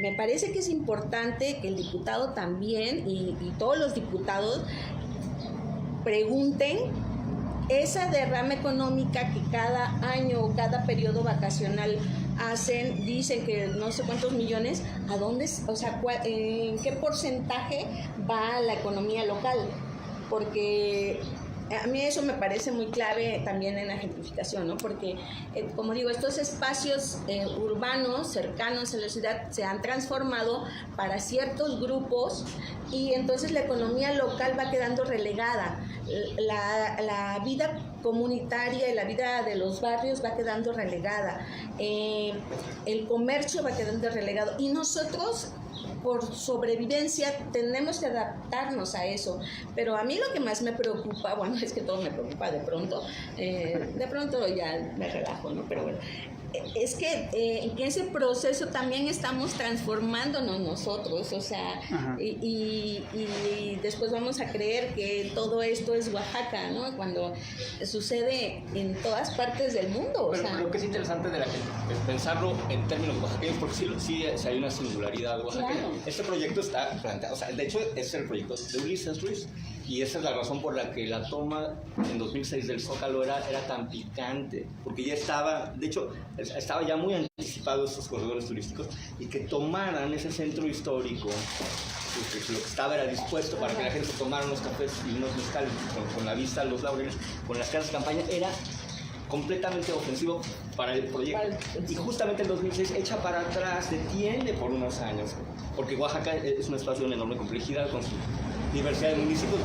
me parece que es importante que el diputado también y todos los diputados pregunten esa derrama económica que cada año o cada periodo vacacional dicen que no sé cuántos millones, ¿a dónde, o sea, en qué porcentaje va a la economía local? Porque a mí eso me parece muy clave también en la gentrificación, ¿no? Porque, como digo, estos espacios urbanos cercanos a la ciudad se han transformado para ciertos grupos y entonces la economía local va quedando relegada. La vida comunitaria y la vida de los barrios va quedando relegada. El comercio va quedando relegado. Y nosotros, por sobrevivencia, tenemos que adaptarnos a eso. Pero a mí lo que más me preocupa, bueno, es que todo me preocupa de pronto ya me relajo, ¿no? Pero bueno, es que en ese proceso también estamos transformándonos nosotros, o sea, y después vamos a creer que todo esto es Oaxaca, ¿no? Cuando sucede en todas partes del mundo. Pero lo que es interesante de la gente es pensarlo en términos oaxaqueños, porque sí hay una singularidad oaxaqueña. Claro. Este proyecto está planteado, o sea, de hecho es el proyecto de Ulises Ruiz, y esa es la razón por la que la toma en 2006 del Zócalo era tan picante, porque ya estaba ya muy anticipado estos corredores turísticos, y que tomaran ese centro histórico, porque lo que estaba era dispuesto para que la gente tomara unos cafés y unos mezcales con la vista a los laureles, con las casas de campaña, era completamente ofensivo para el proyecto. Y justamente en 2006 echa para atrás, detiene por unos años, porque Oaxaca es un espacio de enorme complejidad con su diversidad de municipios,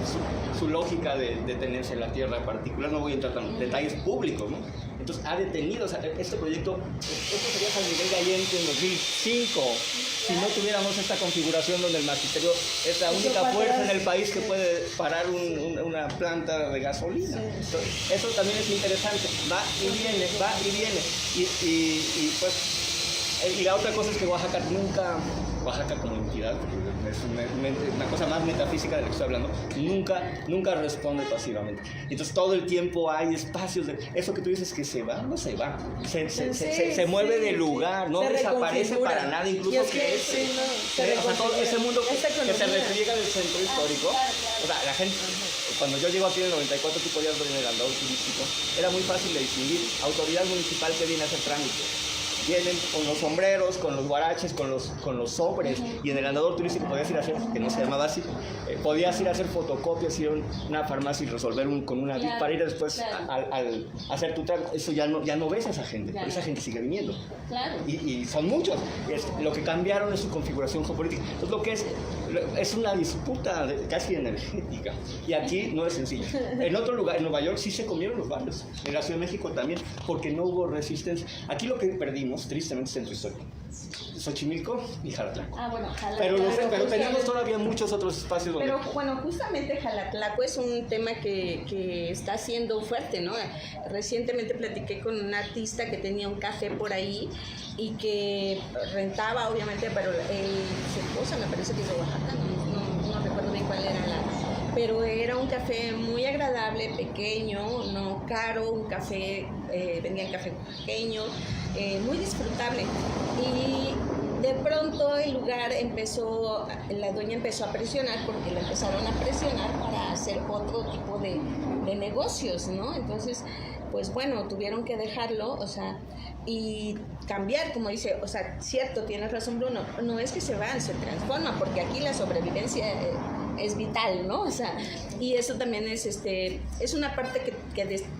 su lógica de tenerse la tierra en particular. No voy a entrar en detalles públicos, ¿no? Entonces ha detenido, o sea, este proyecto, esto sería San Miguel de Allende en 2005, si no tuviéramos esta configuración donde el magisterio es la única fuerza en el país que puede parar una planta de gasolina. Entonces, eso también es interesante, va y viene, y la otra cosa es que Oaxaca como entidad, es una cosa más metafísica de la que estoy hablando, nunca responde pasivamente. Entonces todo el tiempo hay espacios de eso que tú dices que se va, no se va, se mueve de lugar, no desaparece para nada, incluso todo ese mundo que se refriega del centro histórico. O sea, la gente, cuando yo llego aquí en el 94, tú podías ver en el andador turístico, era muy fácil de distinguir autoridad municipal que viene a hacer trámites. Vienen con los sombreros, con los guaraches, con los sobres, y en el andador turístico podías ir a hacer, que no se llamaba así, podías ir a hacer fotocopias, ir a una farmacia y resolver con una bit para ir después al hacer tu trámite. Eso ya no ves a esa gente, pero esa gente sigue viniendo. Claro. Y son muchos. Lo que cambiaron es su configuración geopolítica. Entonces lo que es una disputa casi energética, y aquí no es sencillo. En otro lugar, en Nueva York, sí se comieron los barrios, en la Ciudad de México también, porque no hubo resistencia. Aquí lo que perdimos, tristemente, centro histórico, Xochimilco y Jalatlaco. Bueno, Jalatlaco. Pero tenemos todavía muchos otros espacios donde... Pero bueno, justamente Jalatlaco es un tema que está siendo fuerte, ¿no? Recientemente platiqué con un artista que tenía un café por ahí y que rentaba, obviamente, pero su esposa me parece que es de Oaxaca, no recuerdo bien cuál era pero era un café muy agradable, pequeño, no caro, un café, vendían café pequeño, muy disfrutable. Y de pronto el lugar la dueña empezó a presionar, porque la empezaron a presionar para hacer otro tipo de negocios, ¿no? Entonces, pues bueno, tuvieron que dejarlo, o sea, y cambiar, como dice, o sea, cierto, tienes razón, Bruno, no es que se van, se transforma, porque aquí la sobrevivencia es vital, ¿no? O sea, y eso también es una parte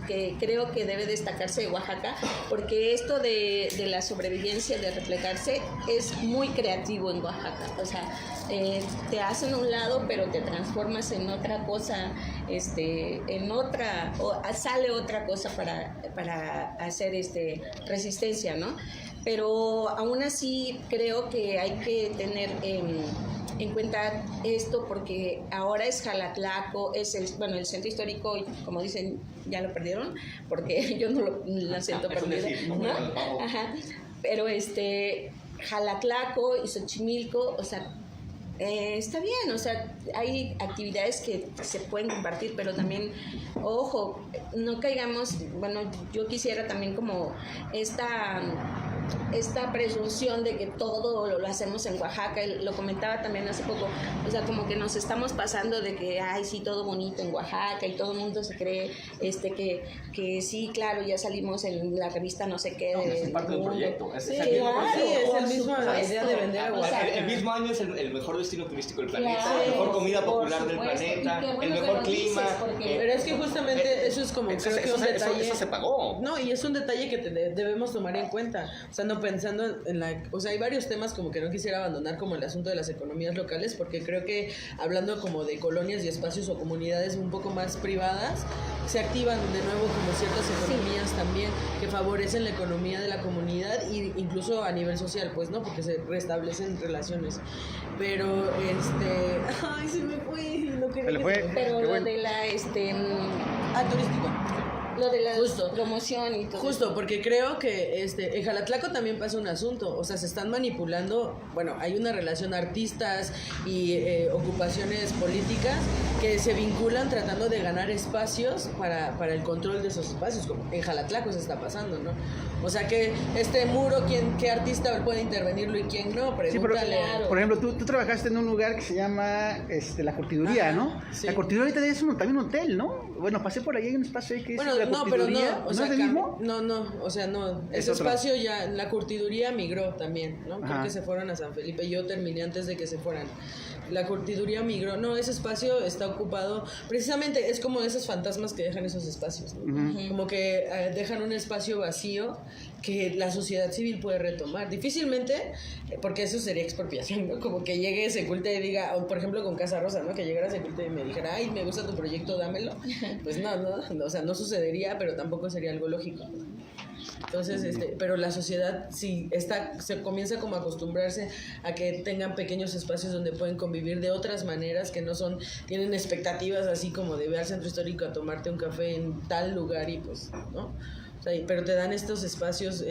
que creo que debe destacarse de Oaxaca, porque esto de la sobrevivencia, de replegarse, es muy creativo en Oaxaca. O sea, te hacen un lado, pero te transformas en otra cosa, sale otra cosa para hacer resistencia, ¿no? Pero aún así creo que hay que tener en cuenta esto, porque ahora es Jalatlaco, es el centro histórico, como dicen, ya lo perdieron, porque yo no lo siento perdido, ¿no? Ajá. Pero Jalatlaco y Xochimilco, o sea, está bien, o sea, hay actividades que se pueden compartir, pero también, ojo, no caigamos, bueno, yo quisiera también como esta presunción de que todo lo hacemos en Oaxaca, lo comentaba también hace poco, o sea, como que nos estamos pasando de que, ay, sí, todo bonito en Oaxaca y todo el mundo se cree que sí, claro, ya salimos en la revista no sé qué. Es parte del proyecto. Sí, es el mismo la idea de vender a Oaxaca. El mismo año es el mejor destino turístico del planeta, Claro, la mejor comida por popular del supuesto, planeta, y qué bueno el que mejor lo clima. dices, porque- Pero es que justamente eso es como creo que un detalle. Eso se pagó. No, y es un detalle que debemos tomar en cuenta. O sea, no pensando o sea, hay varios temas como que no quisiera abandonar, como el asunto de las economías locales, porque creo que hablando como de colonias y espacios o comunidades un poco más privadas, se activan de nuevo como ciertas economías también que favorecen la economía de la comunidad e incluso a nivel social, pues, ¿no? Porque se restablecen relaciones. Pero, ay, se me fue, no quería Se le fue. Pero Qué lo bueno. de la, turístico. lo de la Justo. promoción y todo Justo, eso. porque creo que en Jalatlaco también pasa un asunto, o sea, se están manipulando, bueno, hay una relación artistas y ocupaciones políticas que se vinculan tratando de ganar espacios para el control de esos espacios, como en Jalatlaco se está pasando, ¿no? O sea, que este muro, ¿qué artista puede intervenirlo y quién no? Sí, pero, Pregúntale. por ejemplo, tú trabajaste en un lugar que se llama La Curtiduría, Ajá, ¿no? sí. La Curtiduría ahorita es también un hotel, ¿no? Bueno, pasé por ahí, hay un espacio ahí que Bueno, es La no, pero Curtiduría. no, o sea, es el mismo? no, o sea, no, Es ese otro. espacio ya, la curtiduría migró también, ¿no? Creo Ajá. que se fueron a San Felipe, yo terminé antes de que se fueran. La curtiduría migró, no, ese espacio está ocupado, precisamente es como esos fantasmas que dejan esos espacios, ¿no? Como que dejan un espacio vacío que la sociedad civil puede retomar. Difícilmente, porque eso sería expropiación, ¿no? Como que llegue Seculte y diga, o por ejemplo con Casa Rosa, ¿no? Que llegara Seculte y me dijera, ay, me gusta tu proyecto, dámelo. Pues no, o sea, no sucedería, pero tampoco sería algo lógico. Entonces, pero la sociedad sí se comienza como a acostumbrarse a que tengan pequeños espacios donde pueden convivir de otras maneras que no tienen expectativas así como de ver al centro histórico a tomarte un café en tal lugar y pues, ¿no? O sea, pero te dan estos espacios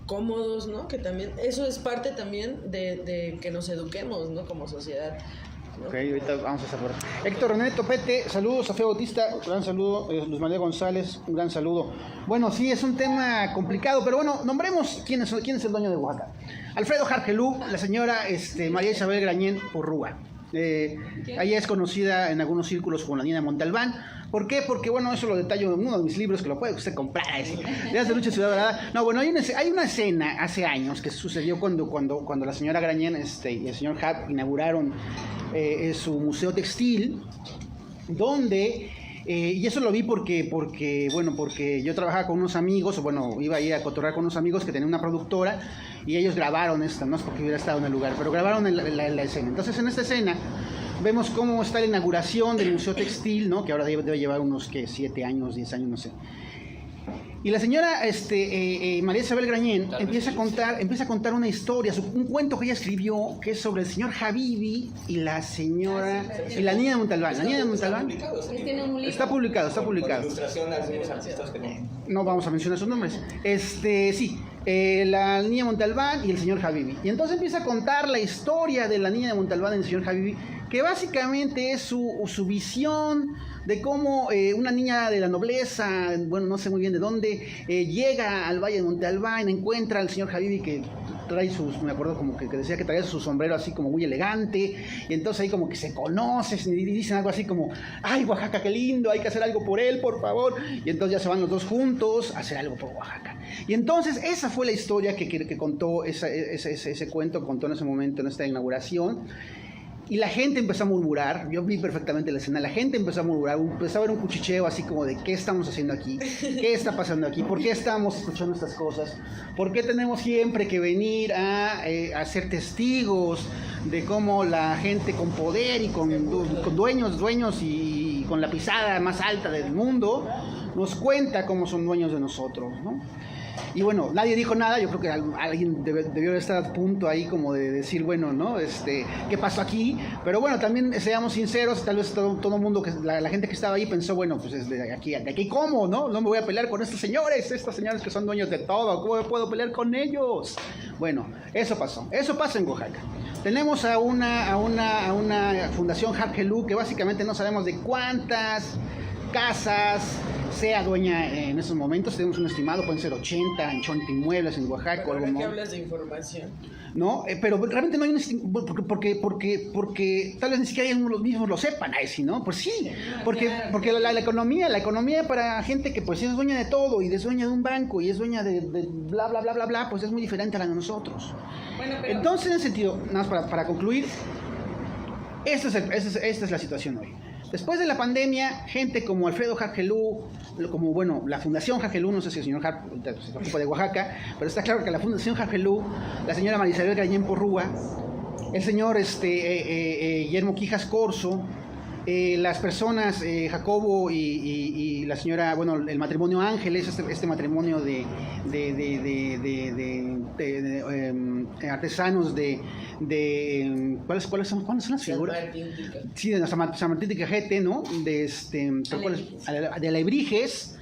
cómodos, ¿no? Que también, eso es parte también de que nos eduquemos, ¿no? Como sociedad. ¿no? Ok, ahorita vamos a saber. Héctor René Topete, saludos. Sofía Bautista, gran saludo. Luz María González, un gran saludo. Bueno, sí, es un tema complicado, pero bueno, nombremos quién es el dueño de Oaxaca. Alfredo Jargelú, la señora María Isabel Grañén Urrúa. Ella es conocida en algunos círculos como la niña de Montalbán. ¿Por qué? Porque, bueno, eso lo detallo en uno de mis libros que lo puede usted comprar. De Hace Lucha Ciudad Dorada. No, bueno, hay una escena hace años que sucedió cuando la señora Grañén y el señor Hap inauguraron su museo textil, donde... y eso lo vi porque yo trabajaba con unos amigos, iba a ir a cotorrear con unos amigos que tenían una productora y ellos grabaron esta, no es porque hubiera estado en el lugar, pero grabaron la escena. Entonces en esta escena vemos cómo está la inauguración del Museo Textil, ¿no? Que ahora debe llevar unos 7 años, 10 años, no sé. Y la señora María Isabel Grañén empieza a contar una historia, un cuento que ella escribió, que es sobre el señor Habibi y la señora y la niña de Montalbán. La niña de Montalbán está publicado. Con ilustración de algunos artistas que no vamos a mencionar sus nombres. Sí, la niña de Montalbán y el señor Habibi. Y entonces empieza a contar la historia de la niña de Montalbán y el señor Habibi, que básicamente es su visión de cómo una niña de la nobleza, bueno, no sé muy bien de dónde, llega al Valle de Montalbán, encuentra al señor Habibi que trae me acuerdo como que decía que traía su sombrero así como muy elegante, y entonces ahí como que se conocen y dicen algo así como, ay, Oaxaca, qué lindo, hay que hacer algo por él, por favor, y entonces ya se van los dos juntos a hacer algo por Oaxaca. Y entonces esa fue la historia que contó, ese cuento contó en ese momento, en esta inauguración. Y la gente empezó a murmurar, yo vi perfectamente la escena, la gente empezó a murmurar, empezó a haber un cuchicheo así como de ¿qué estamos haciendo aquí? ¿Qué está pasando aquí? ¿Por qué estamos escuchando estas cosas? ¿Por qué tenemos siempre que venir a ser testigos de cómo la gente con poder y con dueños y con la pisada más alta del mundo nos cuenta cómo son dueños de nosotros, ¿no? Y bueno, nadie dijo nada, yo creo que alguien debió estar a punto ahí como de decir, bueno, ¿no? ¿Qué pasó aquí? Pero bueno, también seamos sinceros, tal vez todo el mundo, la gente que estaba ahí pensó, bueno, pues de aquí ¿cómo, no? No me voy a pelear con estos señores que son dueños de todo, ¿cómo me puedo pelear con ellos? Bueno, eso pasó, eso pasa en Oaxaca. Tenemos a una fundación Jargelú que básicamente no sabemos de cuántas casas sea dueña en estos momentos. Tenemos un estimado, pueden ser 80 inmuebles en Oaxaca o algo ¿Por qué más. hablas de información? ¿No? Pero realmente no hay porque tal vez ni siquiera ellos mismos lo sepan, ahí sí, ¿no? Pues sí, porque la economía para gente que pues es dueña de todo y es dueña de un banco y es dueña de bla, bla, bla, bla, bla, pues es muy diferente a la de nosotros. Bueno, pero... Entonces, en ese sentido, nada más para concluir, esta es la situación hoy. Después de la pandemia, gente como Alfredo Jargelú, como bueno, la Fundación Jargelú, no sé si el señor se ocupa de Oaxaca, pero está claro que la Fundación Jargelú, la señora Marisabel Gallén Porrúa, el señor Guillermo Quijas Corzo, las personas Jacobo y la señora, bueno, el matrimonio Ángeles, este matrimonio de artesanos ¿cuáles son las figuras? Sí, de San Martín de Cajete, ¿no? De Alebrijes.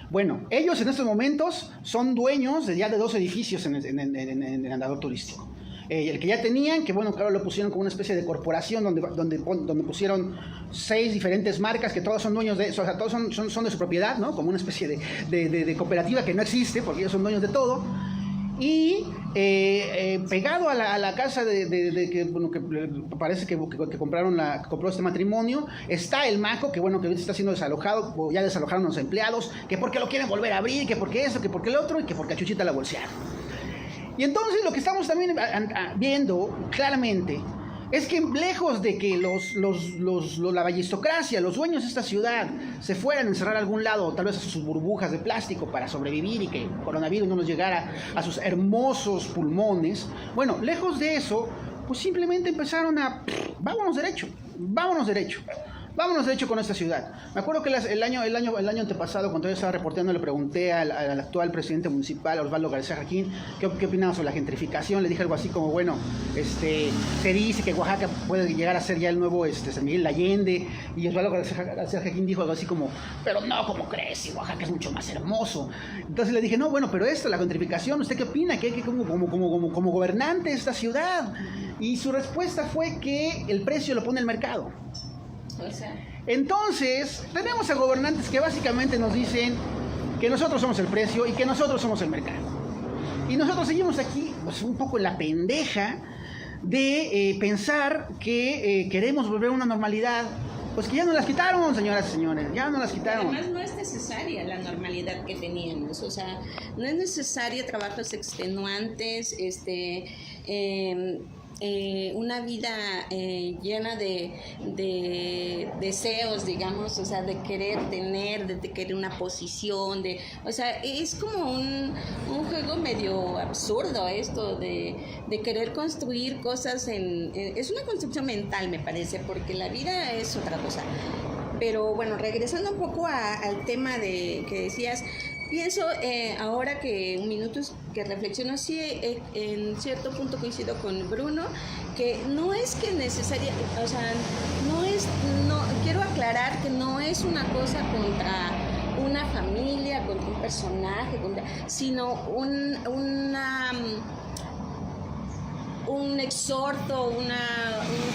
Bueno, ellos en estos momentos son dueños ya de 2 edificios en el andador turístico. El que ya tenían, que bueno, claro, lo pusieron como una especie de corporación donde pusieron 6 diferentes marcas que todos son dueños de eso, o sea, todos son de su propiedad, ¿no? Como una especie de cooperativa que no existe porque ellos son dueños de todo. Y pegado a la casa que parece que compró este matrimonio, está el Maco, que bueno, que ahorita está siendo desalojado, o ya desalojaron a los empleados, que porque lo quieren volver a abrir, que porque eso, que porque el otro, y que porque a Chuchita la bolsearon. Y entonces lo que estamos también viendo claramente es que lejos de que la ballistocracia, los dueños de esta ciudad, se fueran a encerrar a algún lado, tal vez a sus burbujas de plástico para sobrevivir y que el coronavirus no nos llegara a sus hermosos pulmones, bueno, lejos de eso, pues simplemente empezaron vámonos derecho. Vámonos de hecho con esta ciudad. Me acuerdo que el año antepasado, cuando yo estaba reporteando, le pregunté al actual presidente municipal, Osvaldo García Jaquín, qué opinaba sobre la gentrificación. Le dije algo así como, bueno, se dice que Oaxaca puede llegar a ser ya el nuevo San Miguel de Allende. Y Osvaldo García Jaquín dijo algo así como, pero no, ¿cómo crees? Si Oaxaca es mucho más hermoso. Entonces le dije, no, bueno, pero la gentrificación, ¿usted qué opina? ¿Qué como gobernante de esta ciudad? Y su respuesta fue que el precio lo pone el mercado. O sea, entonces, tenemos a gobernantes que básicamente nos dicen que nosotros somos el precio y que nosotros somos el mercado. Y nosotros seguimos aquí, pues un poco en la pendeja de pensar que queremos volver a una normalidad, pues que ya nos las quitaron, señoras y señores, ya nos las quitaron. Además, no es necesaria la normalidad que teníamos, o sea, no es necesaria trabajos extenuantes, una vida llena de deseos, digamos, o sea, de querer tener, de querer una posición, o sea, es como un juego medio absurdo esto de querer construir cosas es una construcción mental, me parece, porque la vida es otra cosa. Pero bueno, regresando un poco al tema que decías, pienso ahora que un minuto que reflexiono, sí, en cierto punto coincido con Bruno, que no es que necesaria, o sea, quiero aclarar que no es una cosa contra una familia, contra un personaje, sino un exhorto, un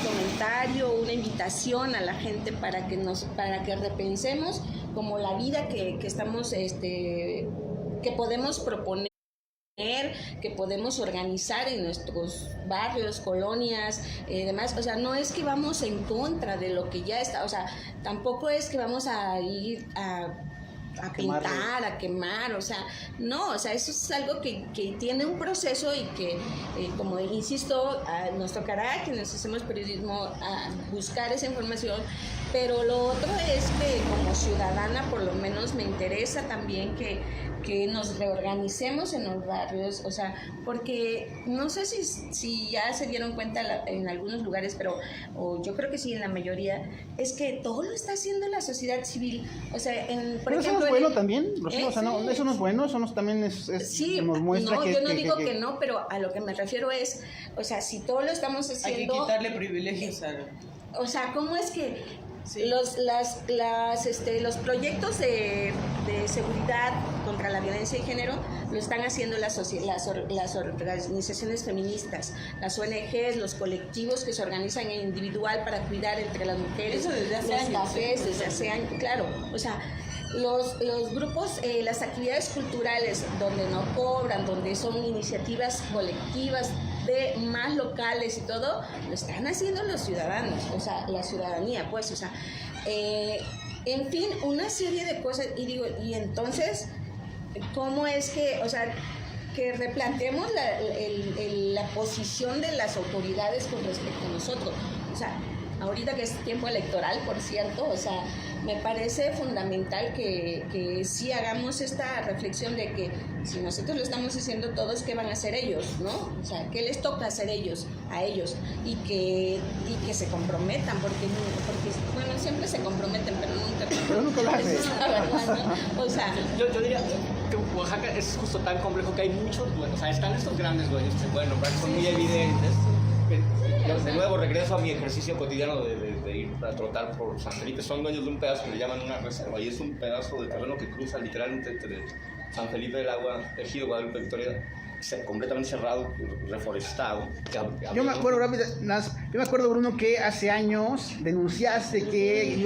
comentario, una invitación a la gente para que repensemos como la vida que estamos, que podemos proponer, que podemos organizar en nuestros barrios, colonias, demás. O sea, no es que vamos en contra de lo que ya está, o sea, tampoco es que vamos a ir a pintar, a quemar, o sea, no, o sea, eso es algo que tiene un proceso y que, como insisto, nos tocará a quienes hacemos periodismo a buscar esa información, pero lo otro es que como ciudadana por lo menos me interesa también que nos reorganicemos en los barrios, o sea, porque no sé si ya se dieron cuenta en algunos lugares, pero yo creo que sí, en la mayoría, es que todo lo está haciendo la sociedad civil, o sea, por pero ejemplo... ¿Eso no es bueno también, Rocío? O sea, no, eso no es bueno, eso también sí, nos muestra no, que... yo no digo que no, pero a lo que me refiero es, o sea, si todo lo estamos haciendo... Hay que quitarle privilegios a... O sea, ¿cómo es que sí. los proyectos de seguridad contra la violencia de género lo están haciendo las organizaciones feministas, las ONGs, los colectivos que se organizan en individual para cuidar entre las mujeres? Eso desde hace los años, cafés, desde hace años, claro, o sea, los grupos, las actividades culturales donde no cobran, donde son iniciativas colectivas de más locales y todo, lo están haciendo los ciudadanos, o sea, la ciudadanía, pues, o sea, en fin, una serie de cosas, y digo, y entonces, ¿cómo es que, o sea, que replanteemos la posición de las autoridades con respecto a nosotros? O sea, ahorita que es tiempo electoral, por cierto, o sea, me parece fundamental que sí hagamos esta reflexión de que si nosotros lo estamos haciendo todos, ¿qué van a hacer ellos, no? O sea, ¿qué les toca hacer a ellos? Y que se comprometan, porque bueno, siempre se comprometen, pero nunca lo hacen. Esa es la verdad, ¿no? O sea, Yo diría que Oaxaca es justo tan complejo que hay muchos dueños, o sea, están estos grandes dueños que se pueden nombrar, son muy evidentes. De nuevo regreso a mi ejercicio cotidiano de ir a trotar por San Felipe. Son dueños de un pedazo que le llaman una reserva, y es un pedazo de terreno que cruza literalmente entre San Felipe del Agua, Ejido, Guadalupe, Victoria, completamente cerrado, reforestado. Yo me acuerdo, Bruno, que hace años denunciaste que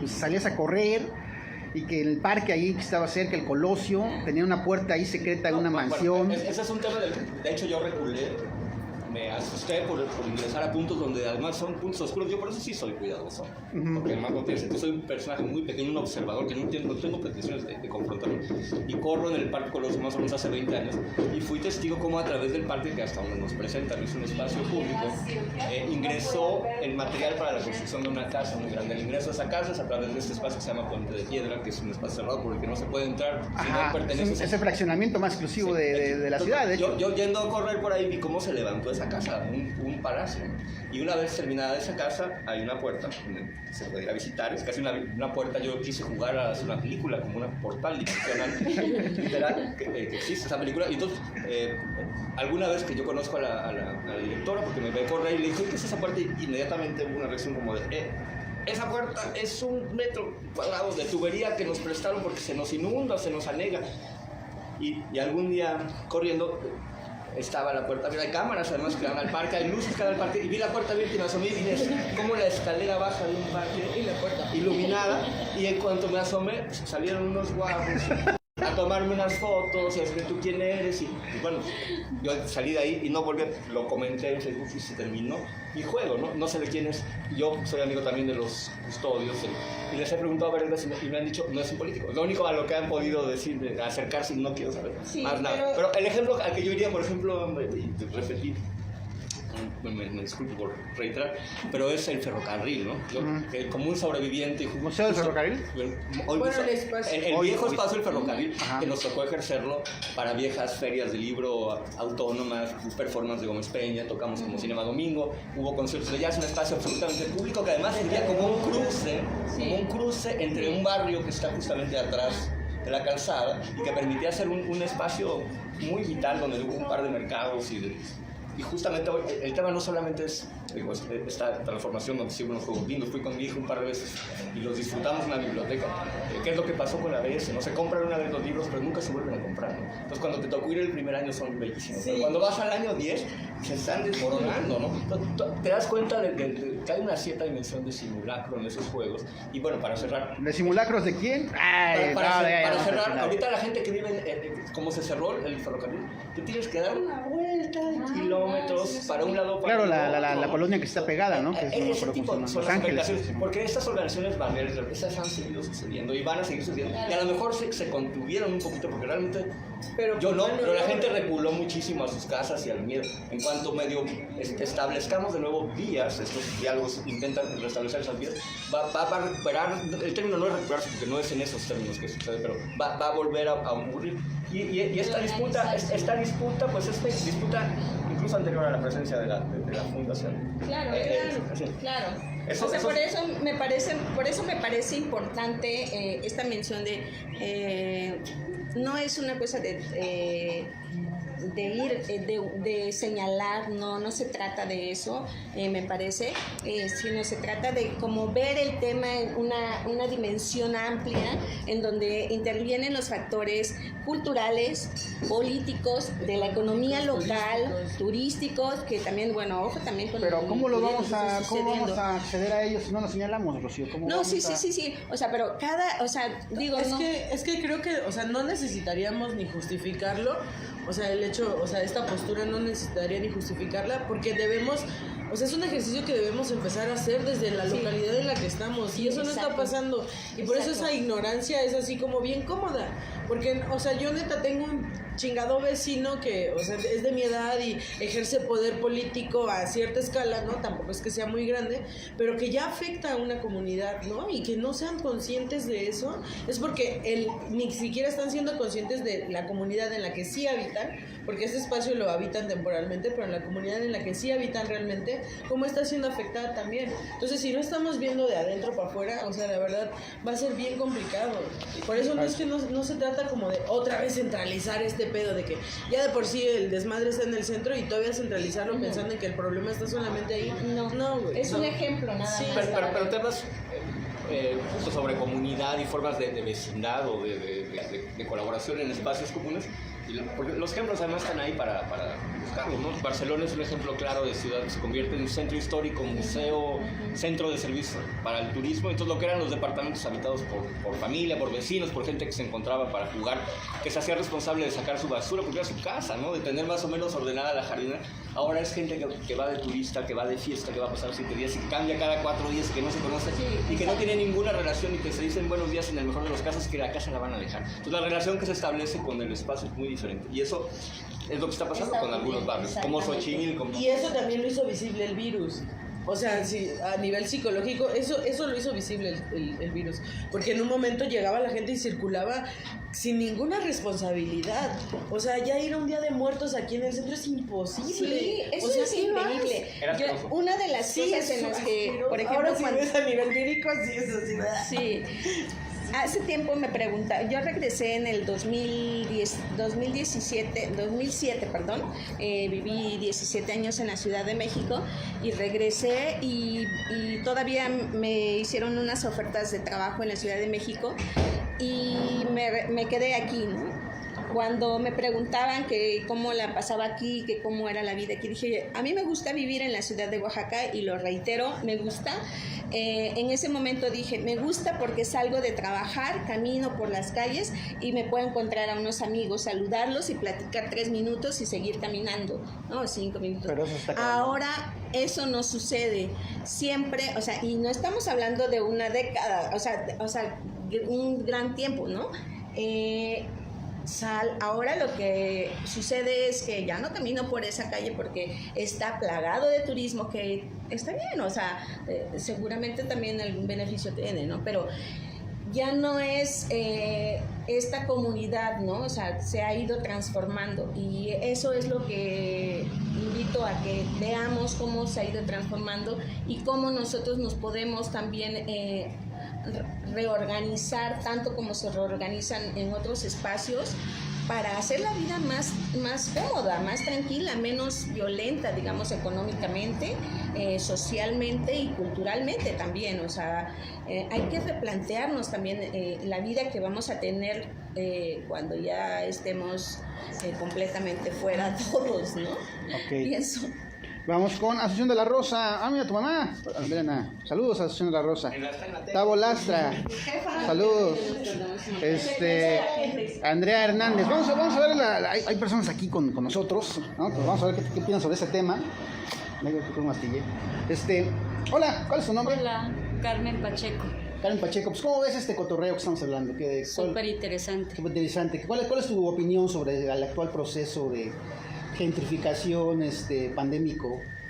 salías a correr y que el parque ahí que estaba cerca, el Colosio, tenía una puerta ahí secreta de una mansión. Ese es un tema de hecho yo reculé. Me asusté por ingresar a puntos donde además son puntos oscuros. Yo por eso sí soy cuidadoso. Porque además no tiene sentido. Soy un personaje muy pequeño, un observador que no tengo pretensiones de confrontarme. Y corro en el Parque Colosio más o menos hace 20 años. Y fui testigo como a través del parque, que hasta donde nos presentan, es un espacio público, ingresó el material para la construcción de una casa muy grande. El ingreso a esa casa es a través de este espacio que se llama Puente de Piedra, que es un espacio cerrado por el que no se puede entrar. Si no perteneces ese fraccionamiento más exclusivo de la ciudad, de hecho. Yo yendo a correr por ahí vi cómo se levantó esa casa, un palacio. Y una vez terminada esa casa, hay una puerta donde se puede ir a visitar. Es casi una puerta. Yo quise jugar a hacer una película, como una portal dimensional, literal, que existe esa película. Y entonces, alguna vez que yo conozco a la directora, porque me ve correr y le dije, ¿qué es esa puerta? Y inmediatamente hubo una reacción como de, esa puerta es 1 metro cuadrado de tubería que nos prestaron porque se nos inunda, se nos anega. Y algún día, corriendo, estaba la puerta abierta, hay cámaras además que dan al parque, hay luces que dan al parque, y vi la puerta abierta y me asomé y vi como la escalera baja de un parque y la puerta iluminada, y en cuanto me asomé salieron unos guapos a tomarme unas fotos y a decirme tú quién eres, y bueno, yo salí de ahí y no volví, lo comenté en Facebook y se terminó mi juego, no sé de quién es. Yo soy amigo también de los custodios y les he preguntado varias veces y me han dicho, no es un político. Lo único a lo que han podido decir, acercarse, y no quiero saber más nada. Pero el ejemplo al que yo iría, por ejemplo, repetir, me disculpo por reiterar, pero es el ferrocarril, ¿no? Como un sobreviviente. ¿Museo del ferrocarril? El viejo espacio del ferrocarril, que nos tocó ejercerlo para viejas ferias de libro autónomas, performance de Gómez Peña, tocamos como Cinema Domingo, hubo conciertos de jazz, un espacio absolutamente público que además sería como un cruce entre un barrio que está justamente atrás de la calzada y que permitía ser un espacio muy vital donde hubo un par de mercados y justamente el tema no solamente es esta transformación donde sí unos juegos lindos. Fui con mi hijo un par de veces y los disfrutamos en la biblioteca. ¿Qué es lo que pasó con la BS? No se compran una vez los libros, pero nunca se vuelven a comprar, ¿no? Entonces cuando te tocó ir el primer año son bellísimos, pero cuando vas al año 10 se están desmoronando, ¿no? Entonces, te das cuenta de que hay una cierta dimensión de simulacro en esos juegos. Y bueno, para cerrar... ¿De simulacros de quién? Para cerrar, ahorita la gente que vive, como se cerró el ferrocarril, tú tienes que dar una vuelta de kilómetros para un lado, para la colonia que está pegada, ¿no? Que es ese tipo son las organizaciones, porque estas organizaciones banderas, esas han seguido sucediendo y van a seguir sucediendo. Y a lo mejor se contuvieron un poquito, porque realmente pero la gente reculó muchísimo a sus casas y al miedo. En cuanto medio establezcamos de nuevo vías, estos diálogos intentan restablecer esas vías, va a recuperar, el término no es recuperarse porque no es en esos términos que sucede, pero va a volver a ocurrir. Y esta disputa pues es disputa incluso anterior a la presencia de la fundación. Claro. Por eso me parece importante esta mención de no es una cosa de de señalar, no se trata de eso, me parece, sino se trata de como ver el tema en una dimensión amplia en donde intervienen los factores culturales, políticos, de la economía local, turísticos, que también, bueno, ojo también con Pero ¿cómo vamos a acceder a ellos si no nos señalamos, Rocío? No, sí, o sea, pero digo, es que creo que, o sea, no necesitaríamos ni justificarlo, o sea, el hecho, o sea, esta postura no necesitaría ni justificarla, porque debemos, o sea, es un ejercicio que debemos empezar a hacer desde la localidad en la que estamos, y eso no está pasando, y por eso esa ignorancia es así como bien cómoda, porque, o sea, yo neta tengo un chingado vecino que, o sea, es de mi edad y ejerce poder político a cierta escala, ¿no? Tampoco es que sea muy grande, pero que ya afecta a una comunidad, ¿no? Y que no sean conscientes de eso, es porque ni siquiera están siendo conscientes de la comunidad en la que sí habitan, porque ese espacio lo habitan temporalmente, pero en la comunidad en la que sí habitan realmente, cómo está siendo afectada también. Entonces, si no estamos viendo de adentro para afuera, o sea, la verdad, va a ser bien complicado. Por eso no es que no se trata como de otra vez centralizar este pedo de que ya de por sí el desmadre está en el centro y todavía centralizarlo pensando en que el problema está solamente ahí. No, güey. Es un ejemplo nada más. Pero temas justo sobre comunidad y formas de vecindad o de colaboración en espacios comunes. Porque los ejemplos además están ahí para buscarlos, ¿no? Barcelona es un ejemplo claro de ciudad que se convierte en un centro histórico, museo, centro de servicio para el turismo. Entonces lo que eran los departamentos habitados por familia, por vecinos, por gente que se encontraba para jugar, que se hacía responsable de sacar su basura porque era su casa, ¿no? De tener más o menos ordenada la jardina. Ahora es gente que va de turista, que va de fiesta, que va a pasar 7 días y que cambia cada 4 días, que no se conoce y que no tiene ninguna relación y que se dicen buenos días en el mejor de los casos, que la casa la van a dejar. Entonces la relación que se establece con el espacio es muy diferente. Y eso es lo que está pasando con algunos barrios, como Xochimilco. Y eso también lo hizo visible el virus. O sea, si a nivel psicológico, eso lo hizo visible el virus. Porque en un momento llegaba la gente y circulaba sin ninguna responsabilidad. O sea, ya ir a un día de muertos aquí en el centro es imposible. Sí, eso o sea, es increíble. Una de las cosas en las que, por ejemplo, ahora si ves a nivel lírico, sí es así, ¿verdad? Sí. Hace tiempo me preguntaba, yo regresé en el 2007, viví 17 años en la Ciudad de México y regresé y todavía me hicieron unas ofertas de trabajo en la Ciudad de México y me quedé aquí, ¿no? Cuando me preguntaban que cómo la pasaba aquí, que cómo era la vida aquí, dije, a mí me gusta vivir en la ciudad de Oaxaca y lo reitero, me gusta. En ese momento dije, me gusta porque salgo de trabajar, camino por las calles y me puedo encontrar a unos amigos, saludarlos y platicar 3 minutos y seguir caminando, ¿no? 5 minutos. Pero eso está ahora eso no sucede. Siempre, o sea, y no estamos hablando de una década, o sea un gran tiempo, ¿no? Ahora lo que sucede es que ya no camino por esa calle porque está plagado de turismo, que está bien, o sea, seguramente también algún beneficio tiene, ¿no? Pero ya no es esta comunidad, ¿no? O sea, se ha ido transformando y eso es lo que invito a que veamos cómo se ha ido transformando y cómo nosotros nos podemos también reorganizar tanto como se reorganizan en otros espacios para hacer la vida más cómoda, más tranquila, menos violenta, digamos, económicamente, socialmente y culturalmente también. O sea, hay que replantearnos también la vida que vamos a tener cuando ya estemos completamente fuera todos, ¿no? Okay. Pienso. Vamos con Asociación de la Rosa. Ah, mira, tu mamá. Adriana. Saludos, Asociación de la Rosa. Tavo Lastra. Saludos. Andrea Hernández. Vamos a ver, hay personas aquí con nosotros, ¿no? Pues vamos a ver qué piensan sobre este tema. Hola, ¿cuál es tu nombre? Hola, Carmen Pacheco. Carmen Pacheco, pues ¿cómo ves este cotorreo que estamos hablando? Súper interesante. ¿Cuál es tu opinión sobre el actual proceso de gentrificación, pandémica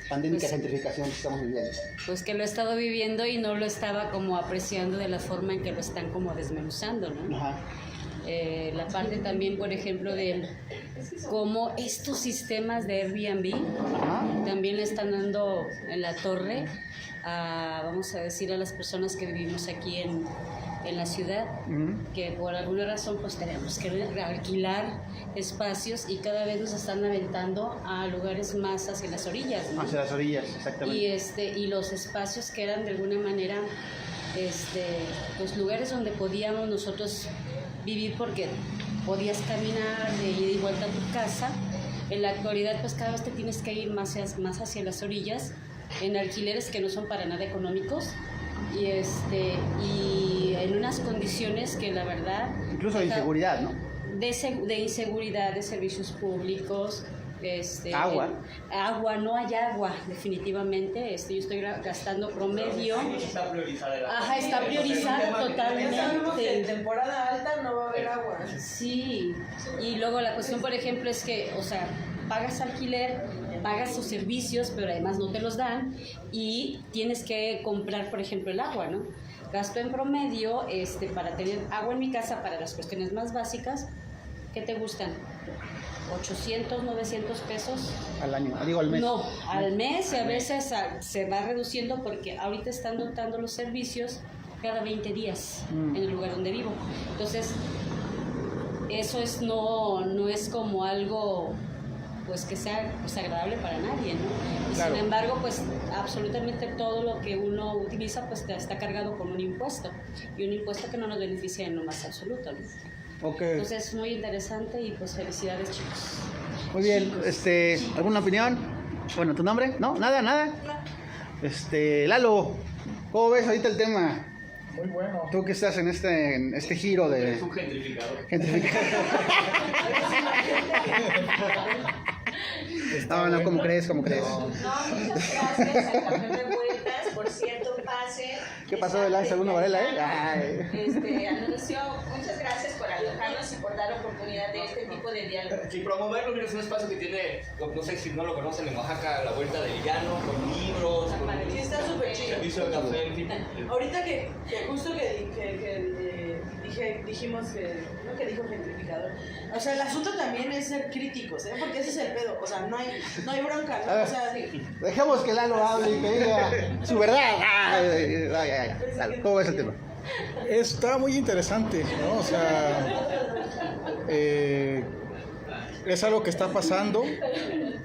pues, gentrificación que estamos viviendo? Pues que lo he estado viviendo y no lo estaba como apreciando de la forma en que lo están como desmenuzando, ¿no? Ajá. La parte también, por ejemplo, de cómo estos sistemas de Airbnb también le están dando en la torre a, vamos a decir, a las personas que vivimos aquí en la ciudad, que por alguna razón pues tenemos que alquilar espacios y cada vez nos están aventando a lugares más hacia las orillas, ¿no? Hacia las orillas, exactamente. Y los espacios que eran de alguna manera los lugares donde podíamos nosotros vivir porque podías caminar de ida y vuelta a tu casa, en la actualidad pues cada vez te tienes que ir más hacia las orillas, en alquileres que no son para nada económicos y en unas condiciones que la verdad... Incluso de inseguridad, ¿no? De inseguridad, de servicios públicos, agua. Agua, no hay agua, definitivamente. Yo estoy gastando promedio. Está priorizada. Ajá, está priorizada totalmente. Ya sabemos que en temporada alta no va a haber agua. Sí, y luego la cuestión, por ejemplo, es que, o sea, pagas alquiler, pagas tus servicios, pero además no te los dan y tienes que comprar, por ejemplo, el agua, ¿no? Gasto en promedio, para tener agua en mi casa, para las cuestiones más básicas, ¿qué te gustan? 800, 900 pesos. Al año, digo al mes. No, al mes y a veces se va reduciendo porque ahorita están dotando los servicios cada 20 días en el lugar donde vivo. Entonces, eso no es como algo pues que sea pues, agradable para nadie, ¿no? Y claro. Sin embargo, pues absolutamente todo lo que uno utiliza pues está cargado con un impuesto y un impuesto que no nos beneficia en lo más absoluto, ¿no? Okay. Entonces es muy interesante y pues felicidades, chicos. Muy bien, ¿alguna opinión? Bueno, ¿tu nombre? ¿No? ¿Nada? Lalo, ¿cómo ves ahorita el tema? Muy bueno. Tú que estás en este giro de... Es un gentrificador. No, ¿cómo crees? No, muchas gracias al Café Revueltas, por cierto, pase. ¿Qué pasó de la segunda Varela, Anuncio, muchas gracias por alojarnos y por dar oportunidad de este tipo de diálogo. Y promoverlo, mira, es un espacio que tiene, no sé si no lo conocen, en Oaxaca, la Vuelta de Villano, con libros, con Sí, está súper chido. servicio de café, en fin. Ahorita que justo dijimos que dijo gentrificador. O sea, el asunto también es ser críticos, porque ese es el pedo. O sea, no hay bronca, ¿no? O sea, Dejemos que Lalo hable y que diga su verdad. Lalo, ¿cómo ves el tema? Está muy interesante, ¿no? O sea, es algo que está pasando.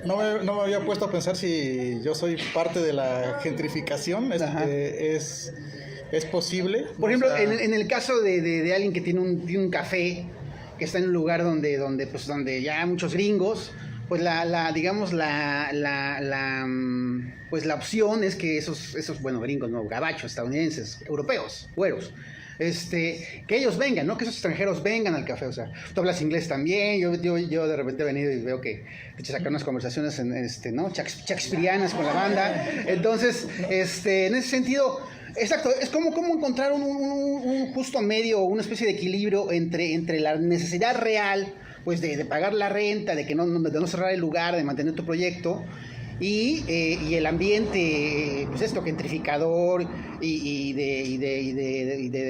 No me había puesto a pensar si yo soy parte de la gentrificación. Es posible. Por ejemplo, o sea, en el caso de alguien que tiene un café, que está en un lugar donde ya hay muchos gringos, pues digamos la opción es que esos gringos, no, gabachos, estadounidenses, europeos, güeros, que ellos vengan, ¿no? Que esos extranjeros vengan al café. O sea, tú hablas inglés también. Yo de repente he venido y veo que te sacan unas conversaciones ¿no? Shakespearianas con la banda. Entonces, en ese sentido, exacto, es como encontrar un justo medio, una especie de equilibrio entre la necesidad real, pues de pagar la renta, de no cerrar el lugar, de mantener tu proyecto, y el ambiente, pues gentrificador y de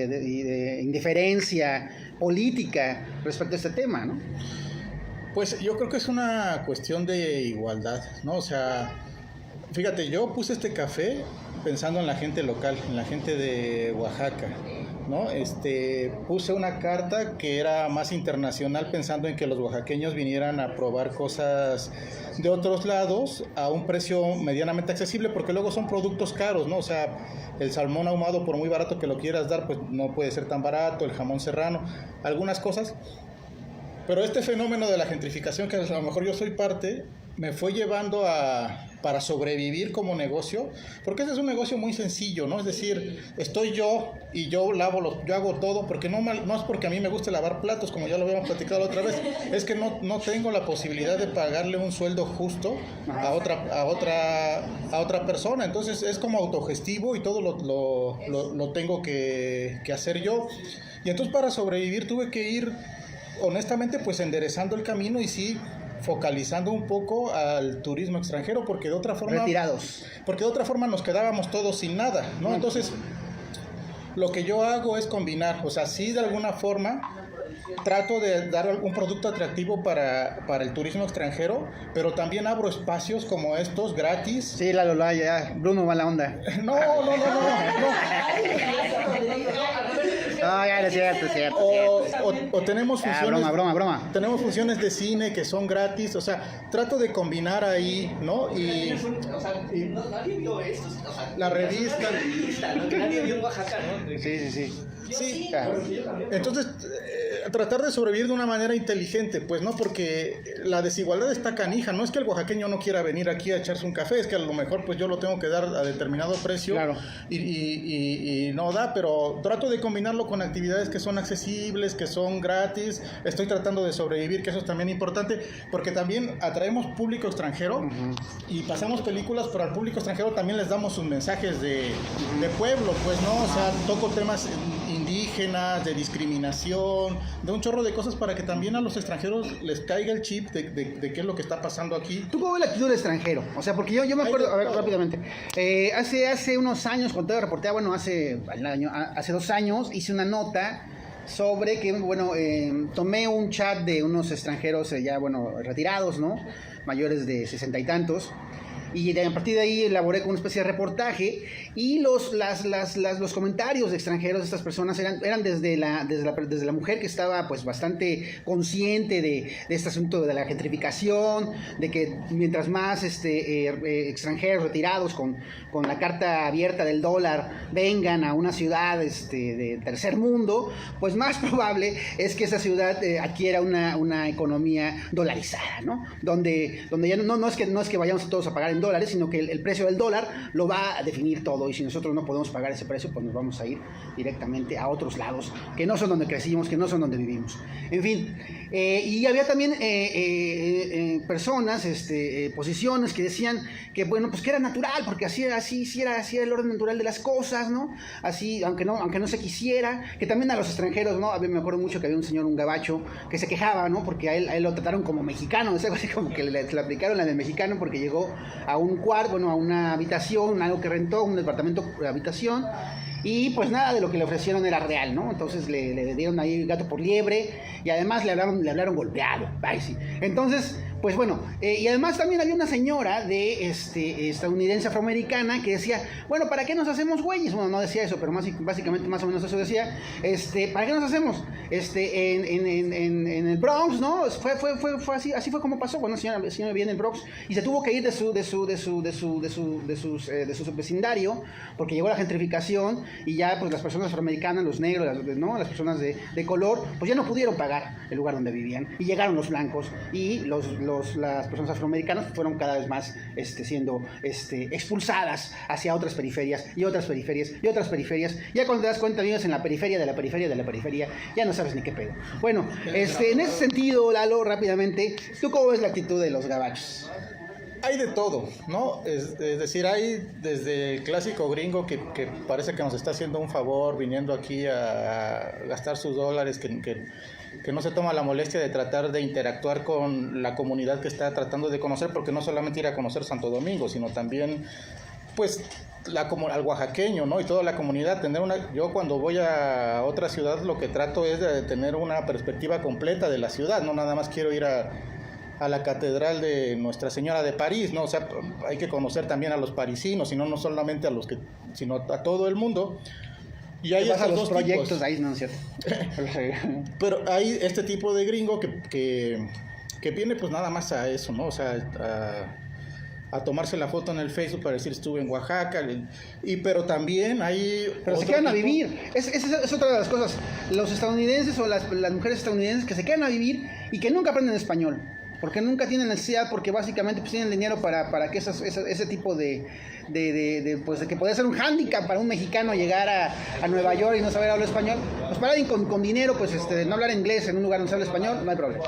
indiferencia política respecto a este tema, ¿no? Pues yo creo que es una cuestión de igualdad, ¿no? O sea, fíjate, yo puse este café pensando en la gente local, en la gente de Oaxaca, ¿no? Puse una carta que era más internacional pensando en que los oaxaqueños vinieran a probar cosas de otros lados a un precio medianamente accesible, porque luego son productos caros, ¿no? O sea, el salmón ahumado, por muy barato que lo quieras dar, pues no puede ser tan barato, el jamón serrano, algunas cosas. Pero este fenómeno de la gentrificación, que a lo mejor yo soy parte, me fue llevando para sobrevivir como negocio, porque ese es un negocio muy sencillo, ¿no? Es decir, estoy yo y yo hago todo, porque no es porque a mí me guste lavar platos, como ya lo habíamos platicado la otra vez, es que no tengo la posibilidad de pagarle un sueldo justo a otra persona. Entonces es como autogestivo y todo lo tengo que hacer yo. Y entonces para sobrevivir tuve que ir, honestamente, pues enderezando el camino y sí focalizando un poco al turismo extranjero, porque de otra forma nos quedábamos todos sin nada, ¿no? Entonces lo que yo hago es combinar, o sea, sí de alguna forma trato de dar algún producto atractivo para el turismo extranjero, pero también abro espacios como estos gratis. Sí, Lalo, ya, Bruno va la onda. No. No, ya, es cierto. O tenemos funciones. Broma. Tenemos funciones de cine que son gratis, o sea, trato de combinar ahí, ¿no? Y nadie vio esto, o sea, la revista. Lo que nadie vio en Oaxaca, ¿no? Sí. Entonces, tratar de sobrevivir de una manera inteligente, pues, ¿no? Porque la desigualdad está canija. No es que el oaxaqueño no quiera venir aquí a echarse un café, es que a lo mejor pues yo lo tengo que dar a determinado precio. Claro. Y no da, pero trato de combinarlo con actividades que son accesibles, que son gratis. Estoy tratando de sobrevivir, que eso es también importante, porque también atraemos público extranjero y pasamos películas, pero al público extranjero también les damos sus mensajes de pueblo, pues, ¿no? O sea, toco temas indígenas, de discriminación, de un chorro de cosas para que también a los extranjeros les caiga el chip de qué es lo que está pasando aquí. ¿Tú cómo ves la actitud del extranjero? O sea, porque yo me acuerdo, a ver, rápidamente, hace unos años, cuando te reporté, bueno, hace 2 años, hice una nota sobre que, bueno, tomé un chat de unos extranjeros ya, bueno, retirados, ¿no? Mayores de 60 y tantos. Y a partir de ahí elaboré con una especie de reportaje y los comentarios de extranjeros de estas personas eran desde la mujer, que estaba pues bastante consciente de este asunto de la gentrificación, de que mientras más extranjeros retirados con la carta abierta del dólar vengan a una ciudad de tercer mundo, pues más probable es que esa ciudad adquiera una economía dolarizada, ¿no? Donde ya no es que vayamos todos a pagar en dólares, sino que el precio del dólar lo va a definir todo, y si nosotros no podemos pagar ese precio, pues nos vamos a ir directamente a otros lados que no son donde crecimos, que no son donde vivimos. En fin, y había también personas, posiciones que decían que, bueno, pues que era natural, porque así era el orden natural de las cosas, ¿no? Así, aunque no se quisiera, que también a los extranjeros, ¿no? Me acuerdo mucho que había un señor, un gabacho, que se quejaba, ¿no? Porque a él lo trataron como mexicano, es algo así como que le aplicaron la del mexicano, porque llegó a un cuarto, bueno, a una habitación, algo que rentó, un departamento de habitación, y pues nada de lo que le ofrecieron era real, ¿no? Entonces le dieron ahí gato por liebre, y además le hablaron golpeado. Ay, sí. Entonces, pues bueno, y además también había una señora de estadounidense afroamericana que decía, bueno, ¿para qué nos hacemos güeyes? Bueno, no decía eso, pero básicamente más o menos eso decía, ¿para qué nos hacemos? En el Bronx, ¿no? Fue así fue como pasó. Bueno, la señora vivía en el Bronx y se tuvo que ir de su vecindario, porque llegó la gentrificación y ya pues las personas afroamericanas, los negros, ¿no? Las personas de color, pues ya no pudieron pagar el lugar donde vivían, y llegaron los blancos, y las personas afroamericanas fueron cada vez más siendo expulsadas hacia otras periferias y otras periferias y otras periferias. Ya cuando te das cuenta, vives en la periferia de la periferia de la periferia, ya no sabes ni qué pedo. Bueno, en ese sentido, Lalo, rápidamente, ¿tú cómo ves la actitud de los gabachos? Hay de todo, ¿no? Es decir, hay desde el clásico gringo que parece que nos está haciendo un favor viniendo aquí a gastar sus dólares, que no se toma la molestia de tratar de interactuar con la comunidad que está tratando de conocer, porque no solamente ir a conocer Santo Domingo, sino también, pues, al oaxaqueño, ¿no? Y toda la comunidad. Yo cuando voy a otra ciudad lo que trato es de tener una perspectiva completa de la ciudad, no nada más quiero ir a la catedral de Nuestra Señora de París, ¿no? O sea, hay que conocer también a los parisinos, sino no solamente sino a todo el mundo. Y hay estos dos proyectos tipos. ahí, no es cierto. Pero hay este tipo de gringo que viene pues nada más a eso, ¿no? O sea, a tomarse la foto en el Facebook para decir estuve en Oaxaca, pero también hay... Pero se quedan a vivir, es otra de las cosas. Los estadounidenses o las mujeres estadounidenses que se quedan a vivir y que nunca aprenden español, porque nunca tienen necesidad, porque básicamente pues tienen dinero para que ese tipo de que podría ser un hándicap para un mexicano llegar a Nueva York y no saber hablar español. Pues para alguien con dinero, pues no hablar inglés en un lugar donde se habla español, no hay problema.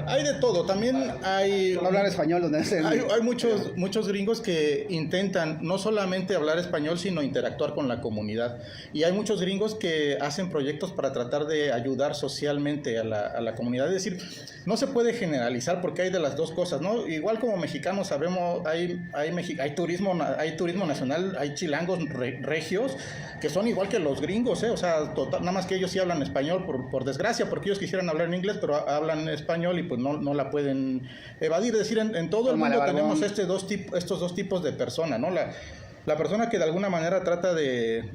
Hay de todo, también hay... No hablar español donde se... Hay muchos gringos que intentan no solamente hablar español, sino interactuar con la comunidad. Y hay muchos gringos que hacen proyectos para tratar de ayudar socialmente a la comunidad. Es decir, no se puede generalizar, porque hay de las dos cosas, ¿no? Igual como mexicanos sabemos, hay turismo nacional, hay chilangos regios que son igual que los gringos, o sea, nada más que ellos sí hablan español, por desgracia, porque ellos quisieran hablar en inglés, pero hablan español y pues no la pueden evadir. Es decir, en todo el mundo tenemos estos dos tipos de personas, ¿no? La persona que de alguna manera trata de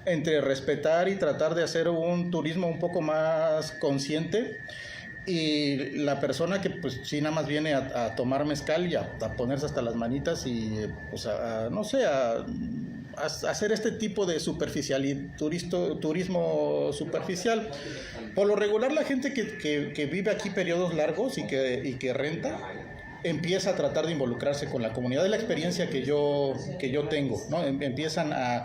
entre respetar y tratar de hacer un turismo un poco más consciente, y la persona que pues sí nada más viene a tomar mezcal y a ponerse hasta las manitas y pues no sé, a hacer este tipo de turismo superficial. Por lo regular la gente que vive aquí periodos largos y que renta empieza a tratar de involucrarse con la comunidad. Es la experiencia que yo tengo, ¿no? Empiezan a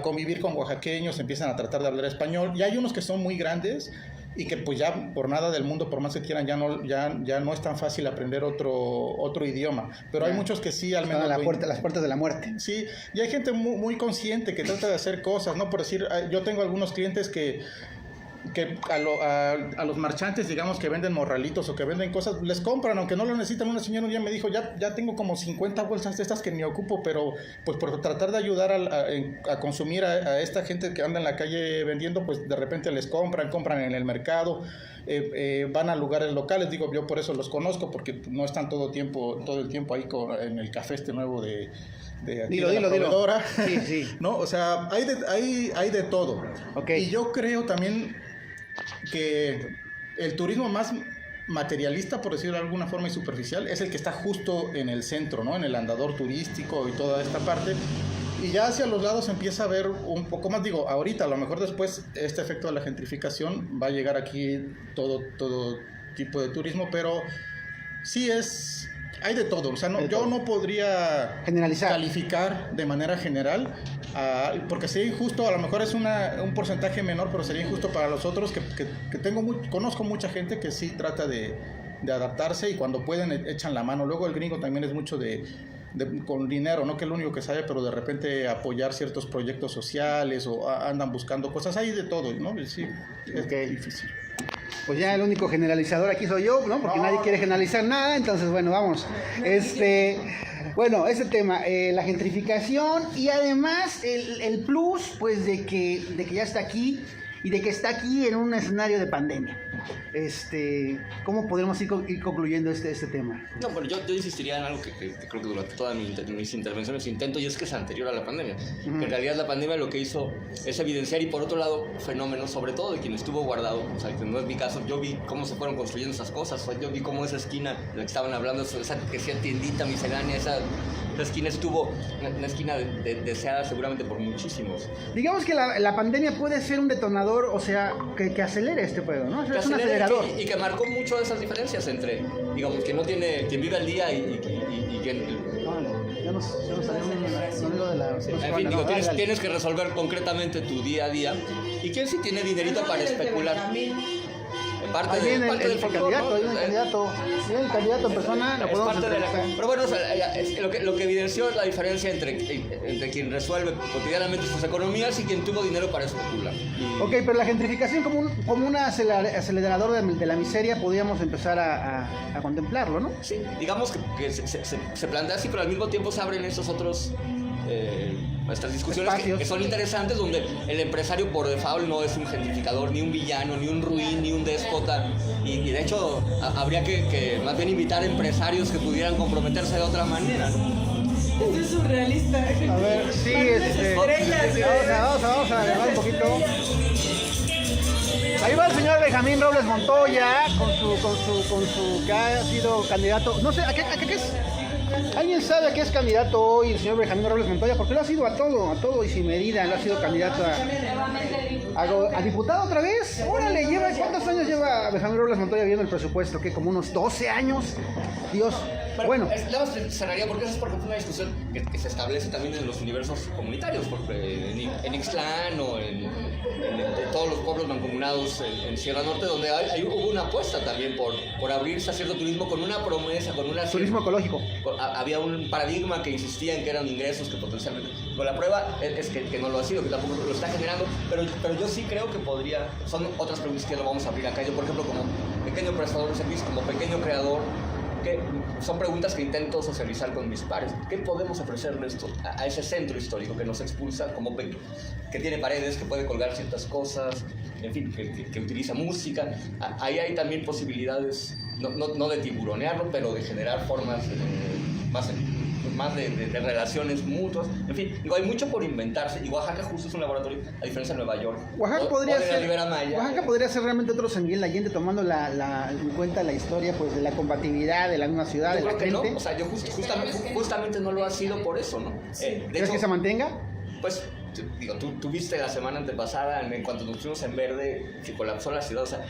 convivir con oaxaqueños, empiezan a tratar de hablar español, y hay unos que son muy grandes y que pues ya por nada del mundo, por más que quieran, ya no es tan fácil aprender otro idioma, pero hay muchos que sí, al menos las puertas de la muerte. Sí, y hay gente muy, muy consciente que trata de hacer cosas, ¿no? Por decir, yo tengo algunos clientes que a los marchantes, digamos, que venden morralitos o que venden cosas, les compran, aunque no lo necesitan. Una señora un día me dijo, ya tengo como 50 bolsas de estas que ni ocupo, pero pues por tratar de ayudar a consumir a esta gente que anda en la calle vendiendo, pues de repente les compran en el mercado, van a lugares locales. Digo, yo por eso los conozco, porque no están todo el tiempo ahí en el café nuevo de aquí, de la proveedora. Sí. ¿No? O sea, hay de todo. Okay. Y yo creo también que el turismo más materialista, por decirlo de alguna forma, y superficial, es el que está justo en el centro, ¿no? En el andador turístico y toda esta parte. Y ya hacia los lados empieza a ver un poco más, digo, ahorita, a lo mejor después este efecto de la gentrificación va a llegar aquí todo tipo de turismo, pero sí hay de todo. O sea, yo no podría calificar de manera general, porque sería injusto. A lo mejor es un porcentaje menor, pero sería injusto para los otros que conozco mucha gente que sí trata de adaptarse, y cuando pueden echan la mano. Luego el gringo también es mucho con dinero, no que es lo único que sabe, pero de repente apoyar ciertos proyectos sociales, o andan buscando cosas. Hay de todo, ¿no? Sí, es difícil. Pues ya el único generalizador aquí soy yo, ¿no? Porque nadie quiere generalizar nada. Entonces, bueno, vamos. Bueno, ese tema, la gentrificación, y además el plus, pues, de que ya está aquí, y de que está aquí en un escenario de pandemia. ¿Cómo podemos ir concluyendo este tema? No, bueno, yo insistiría en algo que creo que durante todas mis intervenciones intento, y es que es anterior a la pandemia. Uh-huh. Que en realidad la pandemia lo que hizo es evidenciar, y por otro lado, fenómenos, sobre todo de quien estuvo guardado. O sea, que no es mi caso. Yo vi cómo se fueron construyendo esas cosas. O sea, yo vi cómo esa esquina de la que estaban hablando, esa que sea tiendita miscelánea, esa esquina estuvo una esquina deseada seguramente por muchísimos. Digamos que la pandemia puede ser un detonador, o sea, que acelere este pedo, ¿no? Es un acelerador. Y que marcó mucho esas diferencias entre, digamos, quien vive al día y quien... Ya nos salió un sonido de la... En fin, digo, tienes que resolver concretamente tu día a día, y quien sí tiene dinerito para especular. Parte ahí viene el candidato, ahí viene el candidato. Viene el candidato en persona, lo podemos entrevistar. Pero bueno, o sea, lo que evidenció es la diferencia entre quien resuelve cotidianamente sus economías y quien tuvo dinero para especular. Ok, pero la gentrificación como un acelerador de la miseria, podríamos empezar a contemplarlo, ¿no? Sí, digamos que se plantea así, pero al mismo tiempo se abren esos otros... estas discusiones que son interesantes, donde el empresario por default no es un gentrificador, ni un villano, ni un ruin, ni un déspota, y de hecho habría que más bien invitar empresarios que pudieran comprometerse de otra manera, ¿no? Es surrealista. A ver, sí, vamos a agarrar un poquito. Ahí va el señor Benjamín Robles Montoya con su que ha sido candidato. No sé, ¿a qué es? ¿Alguien sabe a qué es candidato hoy el señor Benjamín Robles Montoya? Porque lo ha sido a todo y sin medida. Lo ha sido candidato a diputado otra vez. Órale, ¿cuántos años lleva Benjamín Robles Montoya viendo el presupuesto? ¿Qué? ¿Como unos 12 años? Dios. Bueno. Cerraría porque esa es, por ejemplo, una discusión que se establece también en los universos comunitarios, porque en Ixtlán o en todos los pueblos mancomunados en Sierra Norte, donde hubo una apuesta también por abrirse a cierto turismo con una promesa, con una... Turismo ecológico. Había un paradigma que insistía en que eran ingresos que potencialmente... Pero la prueba es que no lo ha sido, que tampoco lo está generando, pero yo sí creo que podría... Son otras preguntas que no vamos a abrir acá. Yo, por ejemplo, como pequeño prestador de servicios, como pequeño creador, que son preguntas que intento socializar con mis pares. ¿Qué podemos ofrecerle esto a ese centro histórico que nos expulsa, que tiene paredes, que puede colgar ciertas cosas, en fin, que utiliza música? Ahí hay también posibilidades, no de tiburonearlo, pero de generar formas más de relaciones mutuas. En fin, digo, hay mucho por inventarse, y Oaxaca justo es un laboratorio, a diferencia de Nueva York. Oaxaca podría ser realmente otro San Miguel Allende, tomando en cuenta la historia, pues, de la combatividad de la misma ciudad, de la gente. No, o sea, yo justamente no lo ha sido por eso, ¿no? ¿Crees que se mantenga? Pues, digo, tú viste la semana antepasada, cuando nos fuimos en verde, que colapsó la ciudad, o sea,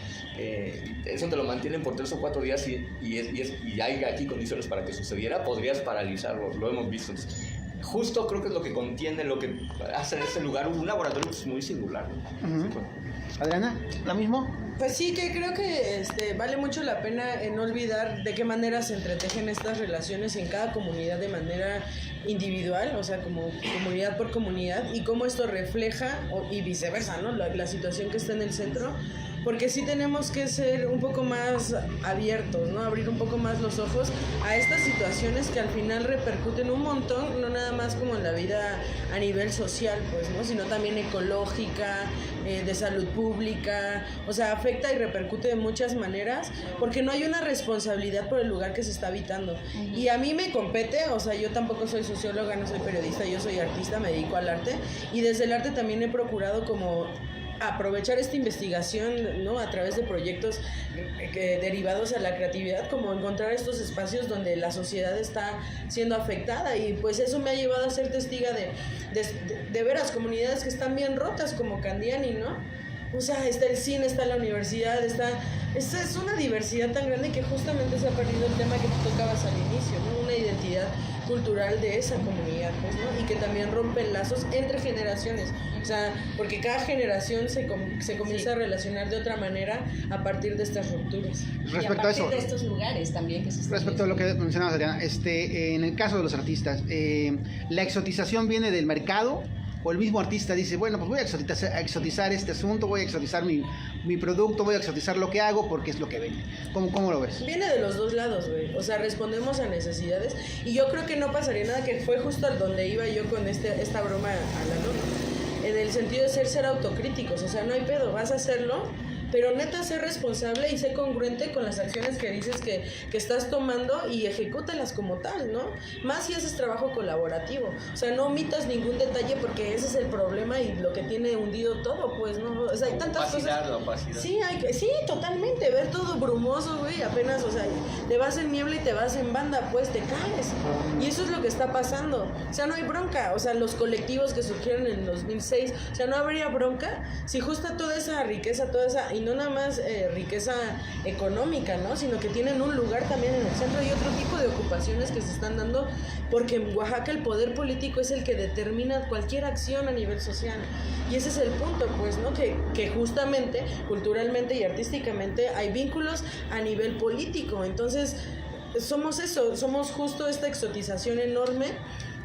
eso te lo mantienen por 3 o 4 días y hay aquí condiciones para que sucediera, podrías paralizarlo, lo hemos visto. Entonces, justo creo que es lo que contiene, lo que hace de este lugar un laboratorio muy singular, ¿no? Adriana, ¿lo mismo? Pues sí, que creo que vale mucho la pena no olvidar de qué manera se entretejen estas relaciones en cada comunidad de manera individual, o sea, como comunidad por comunidad, y cómo esto refleja, y viceversa, ¿no? La situación que está en el centro, porque sí tenemos que ser un poco más abiertos, ¿no? Abrir un poco más los ojos a estas situaciones que al final repercuten un montón, no nada más como en la vida a nivel social, pues, ¿no? Sino también ecológica, de salud pública, o sea, afecta y repercute de muchas maneras, porque no hay una responsabilidad por el lugar que se está habitando. Y a mí me compete, o sea, yo tampoco soy socióloga, no soy periodista, yo soy artista, me dedico al arte, y desde el arte también he procurado como aprovechar esta investigación, ¿no? A través de proyectos derivados a la creatividad, como encontrar estos espacios donde la sociedad está siendo afectada, y pues eso me ha llevado a ser testiga de veras comunidades que están bien rotas, como Candiani, ¿no? O sea, está el cine, está la universidad, esta es una diversidad tan grande que justamente se ha perdido el tema que tú tocabas al inicio, ¿no? Una identidad cultural de esa comunidad, pues, ¿no? Y que también rompen lazos entre generaciones, o sea, porque cada generación se comienza a relacionar de otra manera a partir de estas rupturas. Respecto a eso, de estos lugares también que se están respecto a lo que mencionabas, Adriana, en el caso de los artistas, la exotización viene del mercado, o el mismo artista dice, bueno, pues voy a exotizar este asunto, voy a exotizar mi producto, voy a exotizar lo que hago porque es lo que vende. ¿Cómo lo ves? Viene de los dos lados, güey. O sea, respondemos a necesidades, y yo creo que no pasaría nada, que fue justo al donde iba yo con esta broma a la nota, en el sentido de ser autocríticos. O sea, no hay pedo, vas a hacerlo, pero neta, sé responsable y sé congruente con las acciones que dices que estás tomando, y ejecútalas como tal, ¿no? Más si haces trabajo colaborativo. O sea, no omitas ningún detalle, porque ese es el problema y lo que tiene hundido todo, pues, ¿no? O sea, hay tantas cosas. Opacidad. Sí, totalmente, ver todo brumoso, güey, apenas, o sea, te vas en niebla y te vas en banda, pues te caes. Y eso es lo que está pasando. O sea, no hay bronca. O sea, los colectivos que surgieron en 2006, o sea, no habría bronca si justo toda esa riqueza, y no nada más riqueza económica, ¿no? Sino que tienen un lugar también en el centro, y otro tipo de ocupaciones que se están dando, porque en Oaxaca el poder político es el que determina cualquier acción a nivel social. Y ese es el punto, pues, ¿no? Que justamente, culturalmente y artísticamente hay vínculos a nivel político. Entonces, somos justo esta exotización enorme,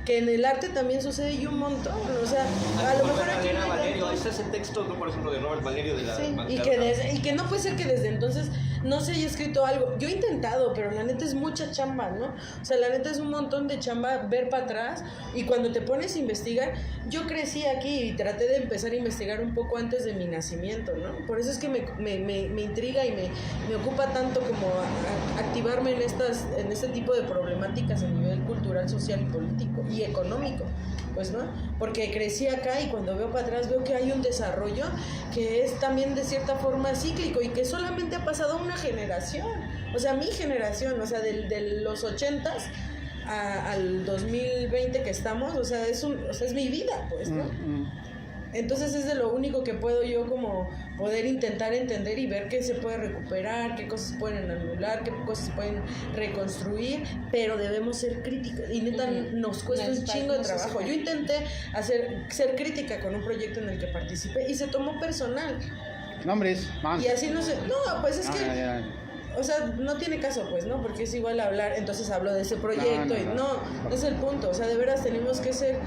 que en el arte también sucede, y un montón, o sea, a lo mejor aquí no hay Valerio, ese es el texto, ¿no? Por ejemplo, de Robert Valerio de la... Sí, y que no puede ser que desde entonces no se haya escrito algo. Yo he intentado, pero la neta es mucha chamba, ¿no? O sea, la neta es un montón de chamba ver para atrás, y cuando te pones a investigar, yo crecí aquí y traté de empezar a investigar un poco antes de mi nacimiento, ¿no? Por eso es que me intriga y me ocupa tanto como activarme en este tipo de problemáticas a nivel cultural, social y político y económico, pues, ¿no? Porque crecí acá, y cuando veo para atrás veo que hay un desarrollo que es también de cierta forma cíclico, y que solamente ha pasado una generación, o sea, mi generación, o sea, de los 80s al 2020 que estamos, o sea, es mi vida, pues, ¿no? Entonces es de lo único que puedo yo como poder intentar entender y ver qué se puede recuperar, qué cosas se pueden anular, qué cosas se pueden reconstruir, pero debemos ser críticos, y neta nos cuesta un chingo de trabajo. Yo intenté ser crítica con un proyecto en el que participé y se tomó personal. Nombres, man. Y así no sé, no, pues es que... O sea, no tiene caso, pues, ¿no? Porque es igual hablar, entonces hablo de ese proyecto, no es el punto. O sea, de veras tenemos que ser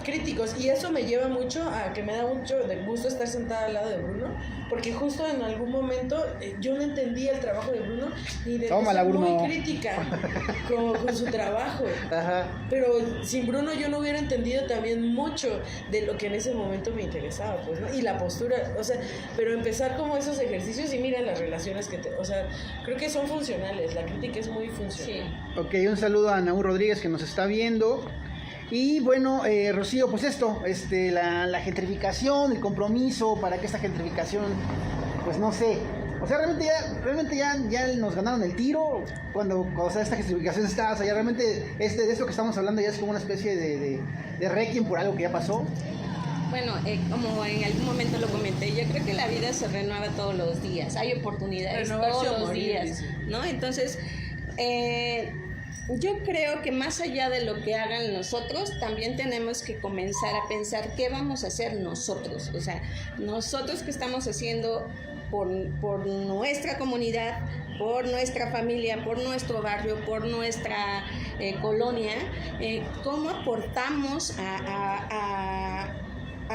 críticos, y eso me lleva mucho a que me da mucho de gusto estar sentada al lado de Bruno, porque justo en algún momento yo no entendía el trabajo de Bruno y de Tómala, ser Bruno. muy crítica con su trabajo. Ajá. Pero sin Bruno yo no hubiera entendido también mucho de lo que en ese momento me interesaba, pues, ¿no? Y la postura, o sea, pero empezar como esos ejercicios y mira las relaciones o sea, creo que son funcionales, la crítica es muy funcional. Sí. Ok, un saludo a Naúl Rodríguez que nos está viendo. Y bueno, Rocío, pues esto, la gentrificación, el compromiso para que esta gentrificación, pues no sé, o sea, realmente ya nos ganaron el tiro cuando o sea, esta gentrificación está, o sea, ya realmente de esto que estamos hablando ya es como una especie de requiem por algo que ya pasó. Bueno, como en algún momento lo comenté, yo creo que la vida se renueva todos los días, hay oportunidades Renovarse o todos los morir, días, dice. ¿no? Entonces, yo creo que más allá de lo que hagan nosotros, también tenemos que comenzar a pensar qué vamos a hacer nosotros, o sea, nosotros qué estamos haciendo por nuestra comunidad, por nuestra familia, por nuestro barrio, por nuestra colonia, cómo aportamos a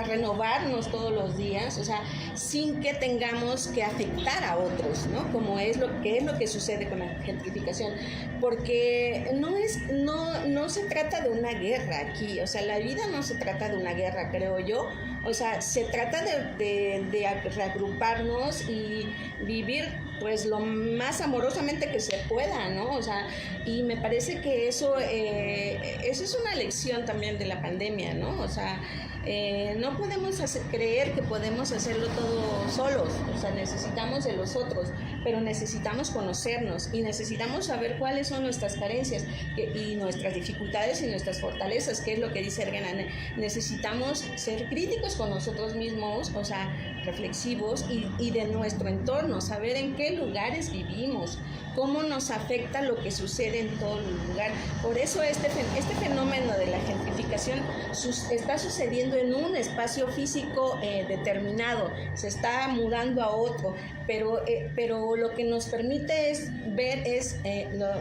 renovarnos todos los días, o sea, sin que tengamos que afectar a otros, ¿no? Como es lo que sucede con la gentrificación, porque no se trata de una guerra aquí, o sea, la vida no se trata de una guerra, creo yo, o sea, se trata de reagruparnos y vivir pues lo más amorosamente que se pueda, ¿no? O sea, y me parece que eso es una lección también de la pandemia, ¿no? O sea, no podemos creer que podemos hacerlo todo solos, o sea, necesitamos de los otros, pero necesitamos conocernos y necesitamos saber cuáles son nuestras carencias y nuestras dificultades y nuestras fortalezas, que es lo que dice Ergen. Necesitamos ser críticos con nosotros mismos, o sea, reflexivos y de nuestro entorno, saber en qué lugares vivimos, cómo nos afecta lo que sucede en todo el lugar. Por eso este fenómeno de la gentrificación está sucediendo en un espacio físico determinado, se está mudando a otro, pero lo que nos permite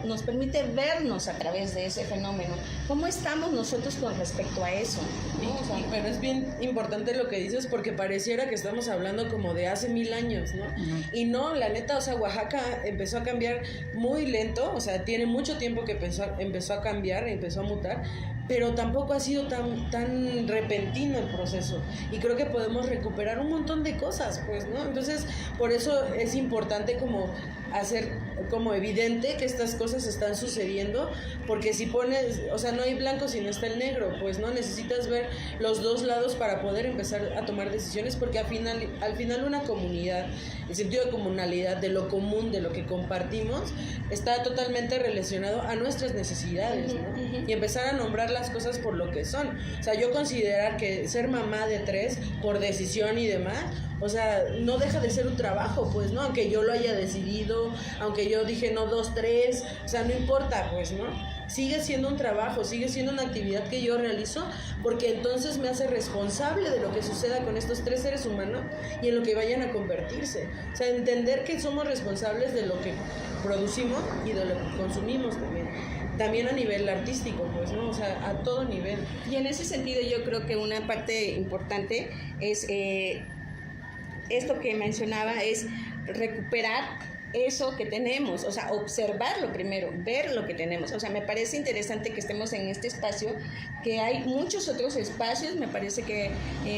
nos permite vernos a través de ese fenómeno. ¿Cómo estamos nosotros con respecto a eso? ¿No? O sea, Pero es bien importante lo que dices porque pareciera que estamos hablando como de hace 1000 años, ¿no? Y no, la neta, o sea, Oaxaca empezó a cambiar muy lento, o sea, tiene mucho tiempo que empezó a cambiar, empezó a mutar, pero tampoco ha sido tan repentino el proceso y creo que podemos recuperar un montón de cosas, pues, ¿no? Entonces, por eso es importante como hacer como evidente que estas cosas están sucediendo, porque si pones, o sea, no hay blanco si no está el negro, pues, ¿no? Necesitas ver los dos lados para poder empezar a tomar decisiones, porque al final una comunidad, el sentido de comunalidad, de lo común, de lo que compartimos, está totalmente relacionado a nuestras necesidades, ¿no? Y empezar a nombrar las cosas por lo que son. O sea, yo considerar que ser mamá de 3 por decisión y demás, o sea, no deja de ser un trabajo, pues, ¿no? Aunque yo lo haya decidido, aunque yo dije no 2, 3, o sea, no importa, pues, ¿no? Sigue siendo un trabajo, sigue siendo una actividad que yo realizo, porque entonces me hace responsable de lo que suceda con estos 3 seres humanos y en lo que vayan a convertirse. O sea, entender que somos responsables de lo que producimos y de lo que consumimos también a nivel artístico, pues, ¿no? O sea, a todo nivel. Y en ese sentido yo creo que una parte importante es esto que mencionaba, es recuperar eso que tenemos, o sea, observarlo primero, ver lo que tenemos. O sea, me parece interesante que estemos en este espacio, que hay muchos otros espacios, me parece que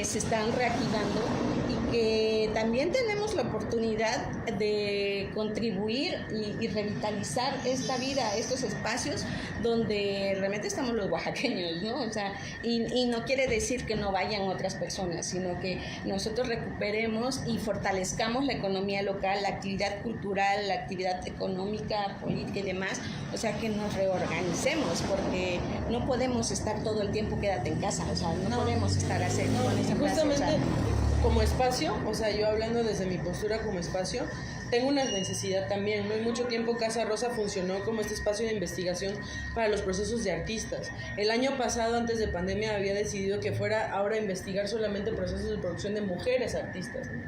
se están reactivando y que también tenemos la oportunidad de contribuir y revitalizar esta vida, estos espacios donde realmente estamos los oaxaqueños, ¿no? O sea, y no quiere decir que no vayan otras personas, sino que nosotros recuperemos y fortalezcamos la economía local, la actividad cultural, la actividad económica, política y demás, o sea, que nos reorganicemos, porque no podemos estar todo el tiempo quédate en casa, o sea, no podemos estar así con esa frase, justamente o sea, como espacio, o sea, yo hablando desde mi postura como espacio, tengo una necesidad también, ¿no? Y mucho tiempo Casa Rosa funcionó como este espacio de investigación para los procesos de artistas. El año pasado, antes de pandemia, había decidido que fuera ahora a investigar solamente procesos de producción de mujeres artistas, ¿no?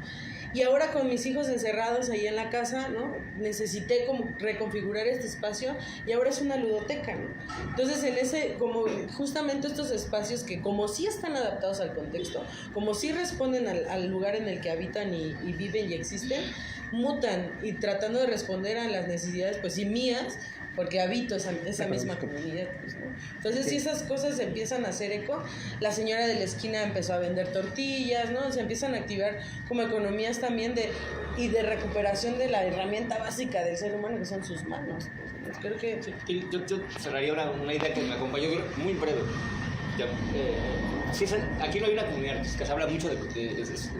Y ahora con mis hijos encerrados ahí en la casa, ¿no? Necesité como reconfigurar este espacio y ahora es una ludoteca, ¿no? Entonces en ese, como justamente estos espacios que como sí están adaptados al contexto, como sí responden al lugar en el que habitan y viven y existen, mutan y tratando de responder a las necesidades, pues sí, mías, porque habito esa misma comunidad, pues, ¿no? Entonces, si esas cosas empiezan a hacer eco, la señora de la esquina empezó a vender tortillas, ¿no? Se empiezan a activar como economías también de recuperación de la herramienta básica del ser humano, que son sus manos. Pues, creo que... Sí. Yo cerraría una idea que me acompañó muy breve. Sí, aquí no hay una comunidad artística, se habla mucho de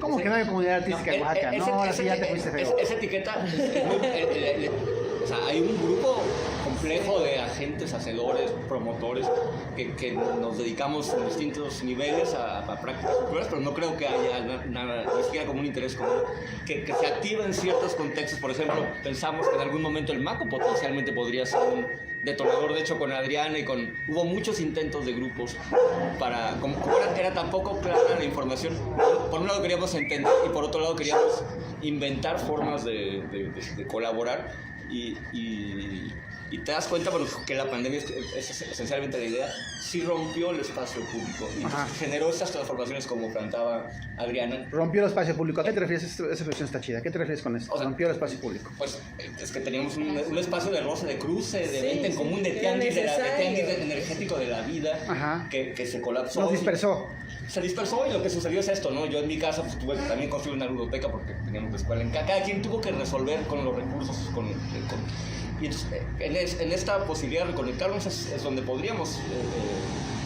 ¿Cómo que no hay comunidad artística en Oaxaca? No, ahora sí ya te fuiste feo. Esa etiqueta o sea, hay un grupo complejo de agentes, hacedores, promotores que nos dedicamos en distintos niveles a prácticas culturales, pero no creo que haya nada, ni siquiera como un interés común que se active en ciertos contextos. Por ejemplo, pensamos que en algún momento el MACO potencialmente podría ser un detonador. De hecho, con Adriana hubo muchos intentos de grupos para, como era tan poco clara la información, por un lado queríamos entender y por otro lado queríamos inventar formas de colaborar y te das cuenta, bueno, que la pandemia es esencialmente la idea, sí rompió el espacio público y generó estas transformaciones como plantaba Adriana. Rompió el espacio público. ¿A qué te refieres? Esa expresión está chida. ¿A qué te refieres con eso? O sea, rompió el espacio público. Pues es que teníamos un espacio de roce, de cruce, de venta en común, de tianguis energético de la vida que se colapsó. Nos dispersó. Se dispersó y lo que sucedió es esto, ¿no? Yo en mi casa pues, tuve que también construir una ludoteca porque teníamos la escuela. Cada quien tuvo que resolver con los recursos. Y entonces, en esta posibilidad de reconectarnos es donde podríamos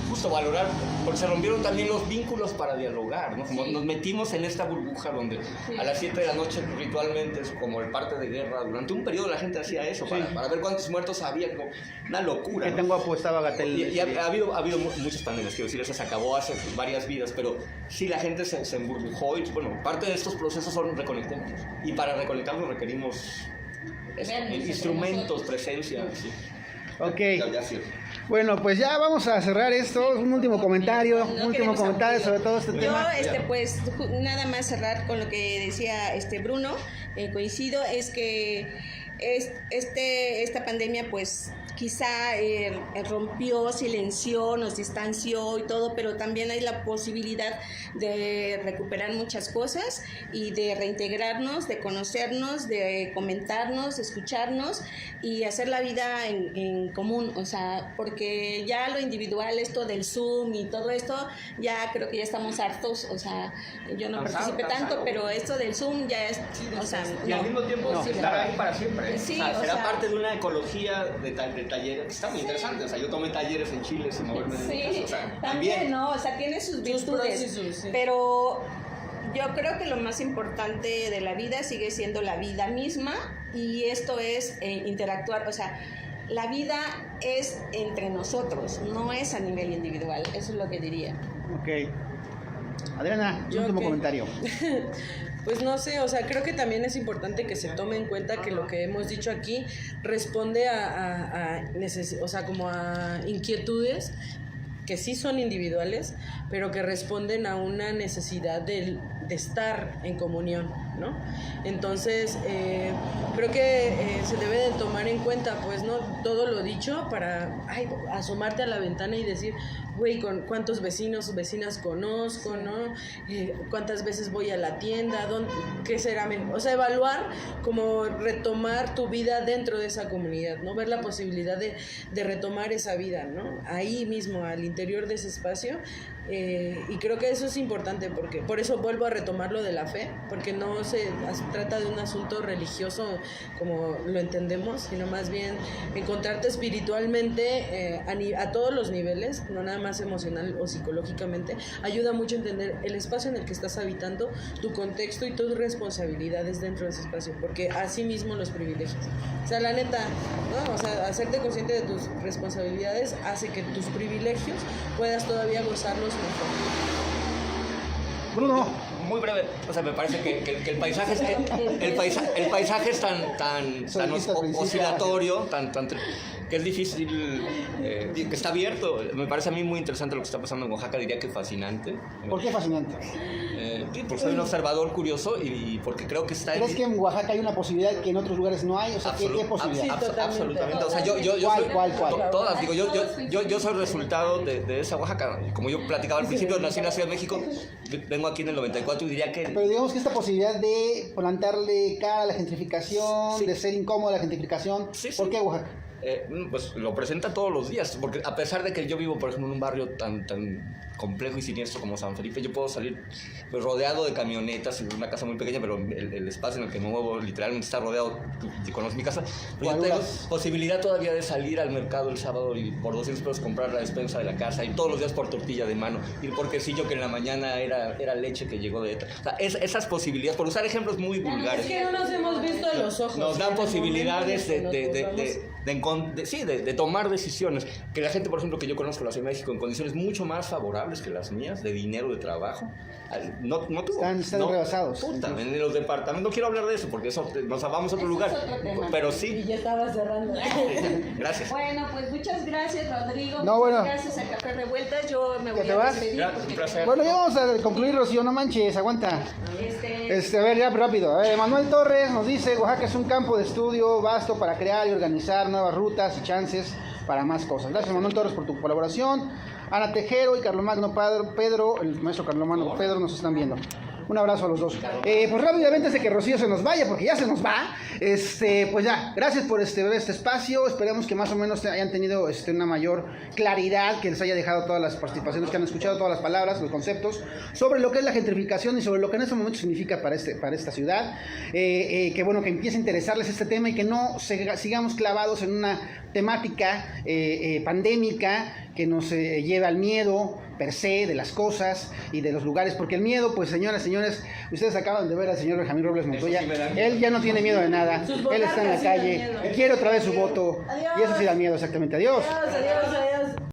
justo valorar, porque se rompieron también los vínculos para dialogar, ¿no? Como nos metimos en esta burbuja donde a las 7 de la noche ritualmente, como el parte de guerra, durante un periodo la gente hacía eso, para ver cuántos muertos había, como una locura. Que tengo apostado a Gatell. Y ha habido muchos paneles, quiero decir, eso se acabó hace varias vidas, pero sí la gente se emburbujó y bueno, parte de estos procesos son reconectarnos. Y para reconectarnos requerimos instrumentos, presencia. Sí. Ok. Bueno, pues ya vamos a cerrar esto. Un último comentario, sobre todo este tema. Yo, pues, nada más cerrar con lo que decía Bruno. Coincido, es que esta pandemia, pues, quizá rompió, silenció, nos distanció y todo, pero también hay la posibilidad de recuperar muchas cosas y de reintegrarnos, de conocernos, de comentarnos, escucharnos y hacer la vida en común, o sea, porque ya lo individual, esto del Zoom y todo esto, ya creo que ya estamos hartos, o sea, yo no participé tanto, pero esto del Zoom ya es, o sea, y al mismo tiempo estará ahí para siempre. Sí, será parte de una ecología de talleres, que está muy interesante. O sea, yo tomé talleres en Chile sin moverme de mi casa. O sea, también, ¿no? O sea, tiene sus virtudes. Pero yo creo que lo más importante de la vida sigue siendo la vida misma y esto es interactuar. O sea, la vida es entre nosotros, no es a nivel individual. Eso es lo que diría. Ok. Adriana, último comentario. Pues no sé, o sea, creo que también es importante que se tome en cuenta que lo que hemos dicho aquí responde o sea, como a inquietudes que sí son individuales, pero que responden a una necesidad de estar en comunión, ¿no? Entonces, creo que se debe de tomar en cuenta, pues, ¿no? Todo lo dicho para asomarte a la ventana y decir, güey, ¿cuántos vecinos o vecinas conozco, no? ¿Cuántas veces voy a la tienda? ¿Qué será? O sea, evaluar, como retomar tu vida dentro de esa comunidad, ¿no? Ver la posibilidad de retomar esa vida, ¿no? Ahí mismo, al interior de ese espacio. Y creo que eso es importante, porque por eso vuelvo a retomar lo de la fe, porque no se trata de un asunto religioso como lo entendemos, sino más bien encontrarte espiritualmente a todos los niveles, no nada más emocional o psicológicamente. Ayuda mucho a entender el espacio en el que estás habitando, tu contexto y tus responsabilidades dentro de ese espacio, porque así mismo los privilegios. O sea, la neta, ¿no? O sea, hacerte consciente de tus responsabilidades hace que tus privilegios puedas todavía gozarlos mejor. Bruno. Muy breve, o sea, me parece que el paisaje es, el paisaje es tan oscilatorio, que es difícil, que está abierto. Me parece a mí muy interesante lo que está pasando en Oaxaca, diría que fascinante. ¿Por qué fascinante? Porque soy un observador curioso y porque creo que está... ¿Crees que en Oaxaca hay una posibilidad que en otros lugares no hay? O sea, ¿qué posibilidad? Absolutamente. O sea, yo ¿Cuál? todas, digo, yo soy resultado de esa Oaxaca. Como yo platicaba al principio, nací en la Ciudad de México, vengo aquí en el 94 y diría que... Pero digamos que esta posibilidad de plantarle cara a la gentrificación, Sí. de ser incómoda la gentrificación, Sí, sí. ¿por qué Oaxaca? Pues lo presenta todos los días, porque a pesar de que yo vivo, por ejemplo, en un barrio tan complejo y siniestro como San Felipe, yo puedo salir pues, rodeado de camionetas, en una casa muy pequeña, pero el espacio en el que me muevo literalmente está rodeado, tú conoces mi casa, pero yo tengo posibilidad todavía de salir al mercado el sábado y por 200 pesos comprar la despensa de la casa, y todos los días por tortilla de mano, ir por quesillo que en la mañana era leche que llegó de... O sea, esas posibilidades, por usar ejemplos muy vulgares, Es que no nos hemos visto a los ojos. nos dan En el posibilidades momento en el que nos de tomar decisiones. Que la gente, por ejemplo, que yo conozco en la Ciudad de México en condiciones mucho más favorables que las mías, de dinero, de trabajo, no tuvo. Están rebasados. Puta, en los departamentos, no quiero hablar de eso porque eso nos vamos a otro lugar. es otro tema. Pero Y sí. ya estaba cerrando. Gracias. Bueno, pues muchas gracias, Rodrigo. No, bueno. Gracias a Café Revueltas. Yo me voy te a vas? despedir. Gracias, porque un placer. Bueno, ya vamos a concluir, Rocío, no manches, aguanta. Este, A ver, ya rápido. A ver, Manuel Torres nos dice, Oaxaca es un campo de estudio vasto para crear y organizar nuevas rutas y chances para más cosas. Gracias, Manuel Torres, por tu colaboración. Ana Tejero y Carlomagno Pedro, el maestro Carlomagno Pedro nos están viendo. Un abrazo a los dos. Pues rápidamente, antes de que Rocío se nos vaya, porque ya se nos va, pues ya, gracias por ver este espacio. Esperemos que más o menos hayan tenido una mayor claridad, que les haya dejado todas las participaciones, que han escuchado todas las palabras, los conceptos, sobre lo que es la gentrificación y sobre lo que en este momento significa para esta ciudad. Que bueno, que empiece a interesarles este tema y que no sigamos clavados en una temática pandémica que nos lleva al miedo per se de las cosas y de los lugares, porque el miedo, pues señoras, señores, ustedes acaban de ver al señor Benjamín Robles Montoya, él ya no tiene miedo de nada, él está en la calle y quiere otra vez su voto, y eso sí da miedo, exactamente. Adiós. Adiós.